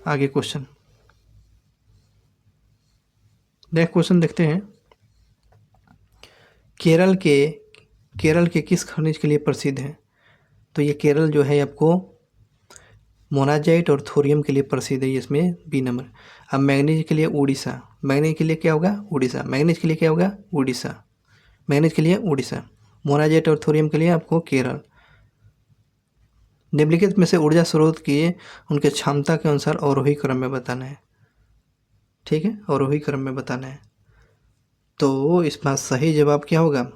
आगे क्वेश्चन, नेक्स्ट क्वेश्चन देखते हैं। केरल के किस खनिज के लिए प्रसिद्ध है? तो ये केरल जो है आपको मोनाजाइट और थोरियम के लिए प्रसिद्ध है, इसमें बी नंबर। अब मैग्नीज के लिए उड़ीसा, मैग्नीज के लिए क्या होगा? उड़ीसा। मैग्नीज के लिए क्या होगा? उड़ीसा। मैग्नीज के लिए उड़ीसा। मोनाजाइट और थोरियम के लिए आपको केरल। निम्नलिखित में से ऊर्जा स्रोत की उनके क्षमता के अनुसार अवरोही क्रम में बताना है। ठीक है, अवरोही क्रम में बताना है। तो इसका सही जवाब क्या होगा?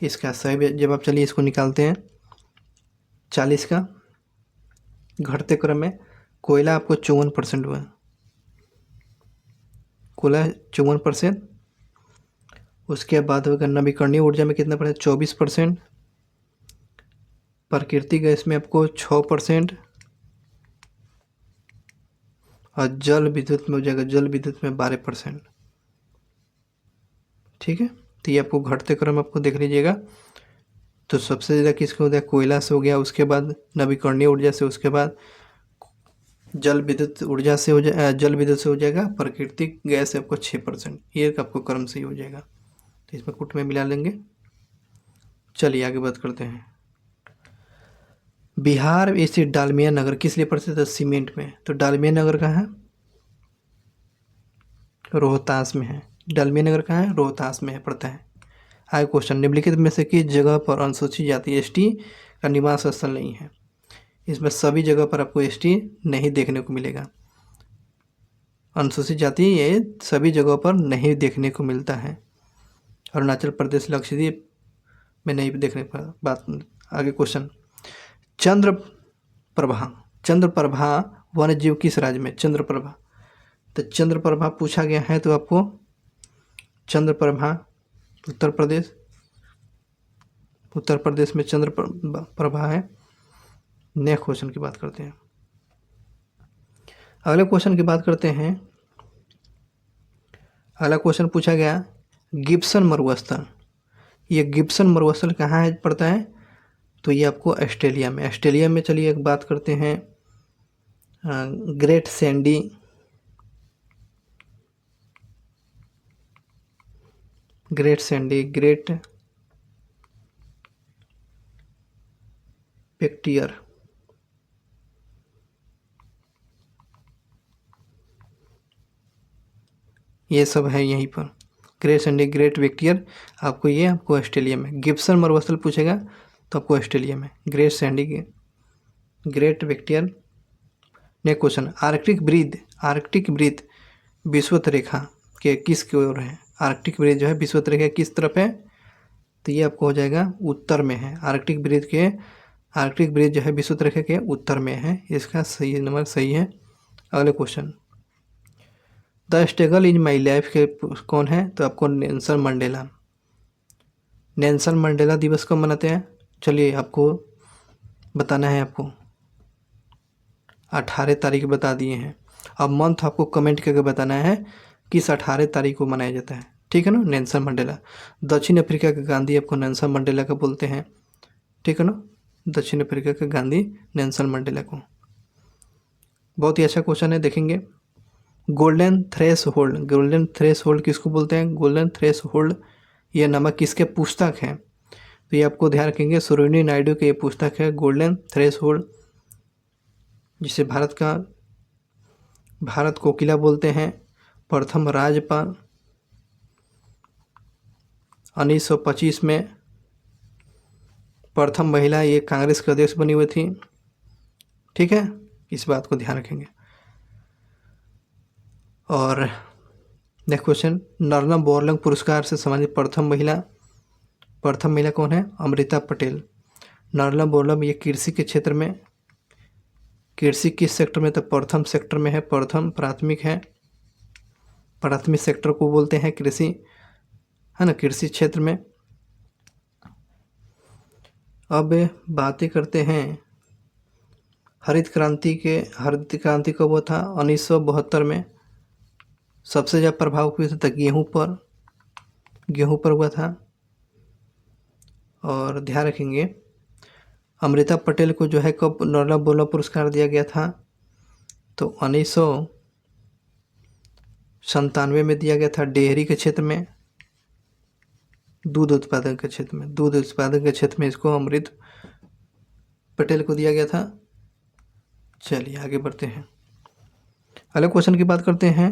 इसका सही जवाब, चलिए इसको निकालते हैं। 40 का घटते क्रम में कोयला आपको 54% हुआ, कोयला 54%। उसके बाद होगा नवीकरणीय ऊर्जा में कितना परसेंट? 24%। प्राकृतिक गैस में आपको 6%। और जल विद्युत में हो जाएगा, जल विद्युत में 12%। ठीक है, तो ये आपको घटते क्रम आपको देख लीजिएगा। तो सबसे ज़्यादा किसको हो गया? कोयला से हो गया, उसके बाद नवीकरणीय ऊर्जा से, उसके बाद जल विद्युत ऊर्जा से हो जाए, जल विद्युत से हो जाएगा, प्राकृतिक गैस से आपको 6%। ये आपको क्रम सही हो जाएगा। तो इसमें कुट में मिला लेंगे। चलिए आगे बात करते हैं। बिहार स्थित डालमिया नगर किस लिए प्रसिद्ध है? सीमेंट में। तो डालमिया नगर कहाँ है? रोहतास में है। डालमिया नगर कहाँ है? रोहतास में है, पड़ता है। आगे क्वेश्चन, निम्नलिखित में से किस जगह पर अनुसूचित जाति एसटी का निवास स्थल नहीं है? इसमें सभी जगह पर आपको एसटी नहीं देखने को मिलेगा। अनुसूचित जाति ये सभी जगहों पर नहीं देखने को मिलता है। अरुणाचल प्रदेश, लक्षद्वीप में नहीं देखने पर बात। आगे क्वेश्चन, चंद्रप्रभा, चंद्रप्रभा वन्य जीव किस राज्य में? चंद्रप्रभा, तो चंद्रप्रभा पूछा गया है, तो आपको चंद्रप्रभा उत्तर प्रदेश, उत्तर प्रदेश में चंद्रप्रभा है। नेक्स्ट क्वेश्चन की बात करते हैं। अगले क्वेश्चन की बात करते हैं। अगला क्वेश्चन पूछा गया गिब्सन मरुस्थल। ये गिब्सन मरुस्थल कहाँ है, पड़ता है? तो ये आपको ऑस्ट्रेलिया में। ऑस्ट्रेलिया में चलिए एक बात करते हैं, Great Sandy, Great Sandy, Great Victoria, ये सब है यहीं पर। ग्रेट सैंडी, ग्रेट बैक्टीरियर आपको, ये आपको ऑस्ट्रेलिया में। गिब्सन मरुस्थल पूछेगा तो आपको ऑस्ट्रेलिया में। Great Sandy, Great Victoria. Next question, Arctic breath, Arctic breath विषुवत रेखा के किस की ओर है? आर्कटिक ब्रीद जो है विषुवत रेखा किस तरफ है? तो ये आपको हो जाएगा उत्तर में है। आर्कटिक ब्रीद के, आर्कटिक ब्रीद जो है विषुवत रेखा के उत्तर में है। इसका सही नंबर सही है। अगले question, the struggle in my life के कौन है? तो आपको नेल्सन मंडेला। नेल्सन मंडेला दिवस कब मनाते हैं? चलिए आपको बताना है। आपको 18 तारीख बता दिए हैं। अब मंथ आपको कमेंट करके बताना है किस 18 तारीख को मनाया जाता है। ठीक है ना? Nelson Mandela. दक्षिण अफ्रीका के गांधी आपको नेल्सन मंडेला का बोलते हैं। ठीक है ना? दक्षिण अफ्रीका के गांधी नेल्सन मंडेला को। बहुत ही अच्छा क्वेश्चन है, देखेंगे। Golden threshold, golden threshold किसको बोलते हैं? गोल्डन थ्रेश होल्ड ये नामक किसके पुस्तक है? तो ये आपको ध्यान रखेंगे, सरोजिनी नायडू के ये पुस्तक है गोल्डन थ्रेश होल्ड, जिसे भारत कोकिला बोलते हैं। प्रथम राज्यपाल 1925 में प्रथम महिला ये कांग्रेस के अध्यक्ष बनी हुई थी। ठीक है, इस बात को ध्यान रखेंगे। और नेक्स्ट क्वेश्चन, नर्मदा बोरलंग पुरस्कार से सम्मानित प्रथम महिला कौन है? अमृता पटेल। नर्मदा बोरलंग ये कृषि के क्षेत्र में, कृषि किस सेक्टर में? तो प्रथम सेक्टर में है। प्रथम प्राथमिक है, प्राथमिक सेक्टर को बोलते हैं कृषि, है ना, कृषि क्षेत्र में। अब बातें करते हैं हरित क्रांति के। हरित क्रांति कब हुआ था? 1972 में। सबसे ज़्यादा प्रभाव हुआ था गेहूँ पर हुआ था। और ध्यान रखेंगे अमृता पटेल को जो है कब नर्मदा बोरलंग पुरस्कार दिया गया था? तो 1997 में दिया गया था। डेयरी के क्षेत्र में, दूध उत्पादन के क्षेत्र में, दूध उत्पादन के क्षेत्र में इसको अमृत पटेल को दिया गया था। चलिए आगे बढ़ते हैं, अगले क्वेश्चन की बात करते हैं।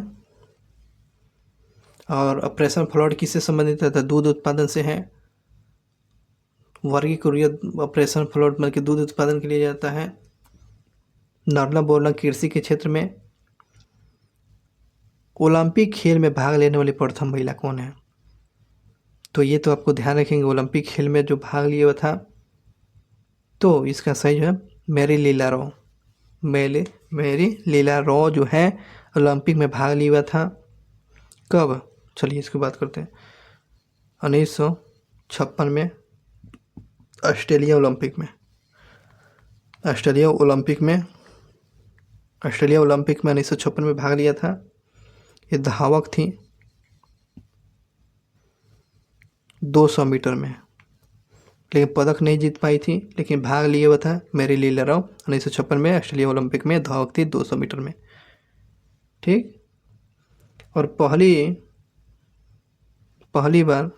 और ऑपरेशन फ्लड किससे संबंधित है? तो दूध उत्पादन से है। वर्गीकृत ऑपरेशन फ्लड मतलब कि दूध उत्पादन के लिए जाता है। नॉर्मल बोलना कृषि के क्षेत्र में। ओलंपिक खेल में भाग लेने वाली प्रथम महिला कौन है? तो ये तो आपको ध्यान रखेंगे, ओलंपिक खेल में जो भाग लिया हुआ था, तो इसका सही जो है मैरी लीला रो। मैरी लीला रो जो है ओलंपिक में भाग लिया हुआ था। कब? चलिए इसकी बात करते हैं। 1956 में ऑस्ट्रेलिया ओलंपिक में 1956 में भाग लिया था। ये धावक थी 200 मीटर में, लेकिन पदक नहीं जीत पाई थी, लेकिन भाग लिए हुआ था मैरी लीला राव। 1956 में ऑस्ट्रेलिया ओलंपिक में धावक थी 200 मीटर में। ठीक। और पहली बार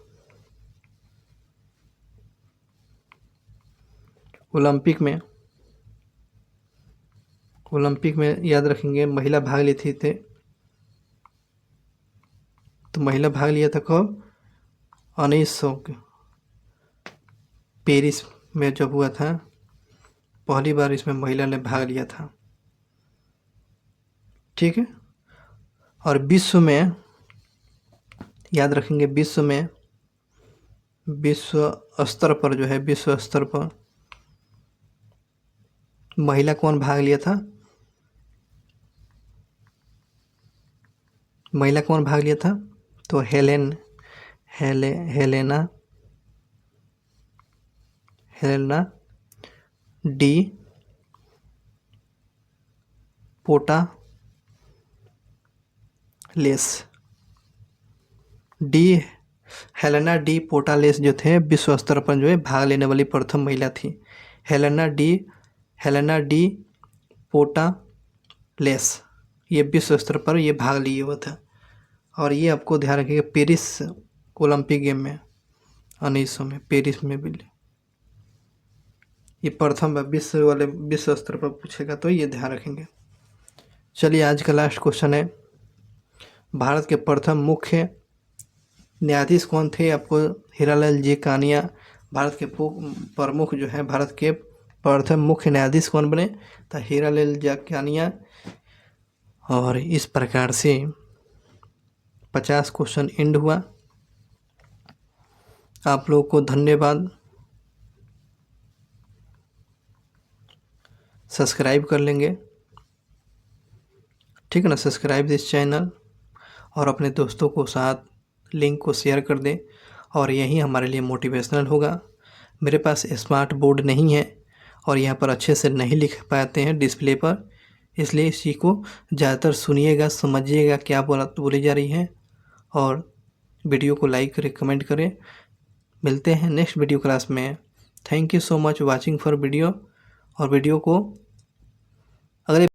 ओलंपिक में याद रखेंगे महिला भाग ली थी। तो महिला भाग लिया था कब? 1900 पेरिस में जब हुआ था, पहली बार इसमें महिला ने भाग लिया था। ठीक है। और विश्व में याद रखेंगे, विश्व स्तर पर जो है, विश्व स्तर पर महिला कौन भाग लिया था? महिला कौन भाग लिया था? तो हेलेना डी हेलेना डी पोटालेस जो थे विश्व स्तर पर जो है भाग लेने वाली प्रथम महिला थी। हेलेना डी पोटालेस, ये विश्व स्तर पर ये भाग लिए हुआ था। और ये आपको ध्यान रखिएगा, पेरिस ओलंपिक गेम में 1900 में पेरिस में भी ये प्रथम विश्व स्तर पर पूछेगा, तो ये ध्यान रखेंगे। चलिए आज का लास्ट क्वेश्चन है, भारत के प्रथम मुख्य न्यायाधीश कौन थे? आपको हीरालाल जी कानिया भारत के प्रमुख जो है, भारत के प्रथम मुख्य न्यायाधीश कौन बने? तो हीरालाल जी कानिया। और इस प्रकार से 50 क्वेश्चन एंड हुआ। आप लोगों को धन्यवाद। सब्सक्राइब कर लेंगे, ठीक है ना? सब्सक्राइब दिस चैनल और अपने दोस्तों को साथ लिंक को शेयर कर दें, और यही हमारे लिए मोटिवेशनल होगा। मेरे पास स्मार्ट बोर्ड नहीं है और यहाँ पर अच्छे से नहीं लिख पाते हैं डिस्प्ले पर, इसलिए इसी को ज़्यादातर सुनिएगा, समझिएगा क्या बोली जा रही है, और वीडियो को लाइक करें, कमेंट करें। मिलते हैं नेक्स्ट वीडियो क्लास में। Thank you so much watching for video. और वीडियो को अगले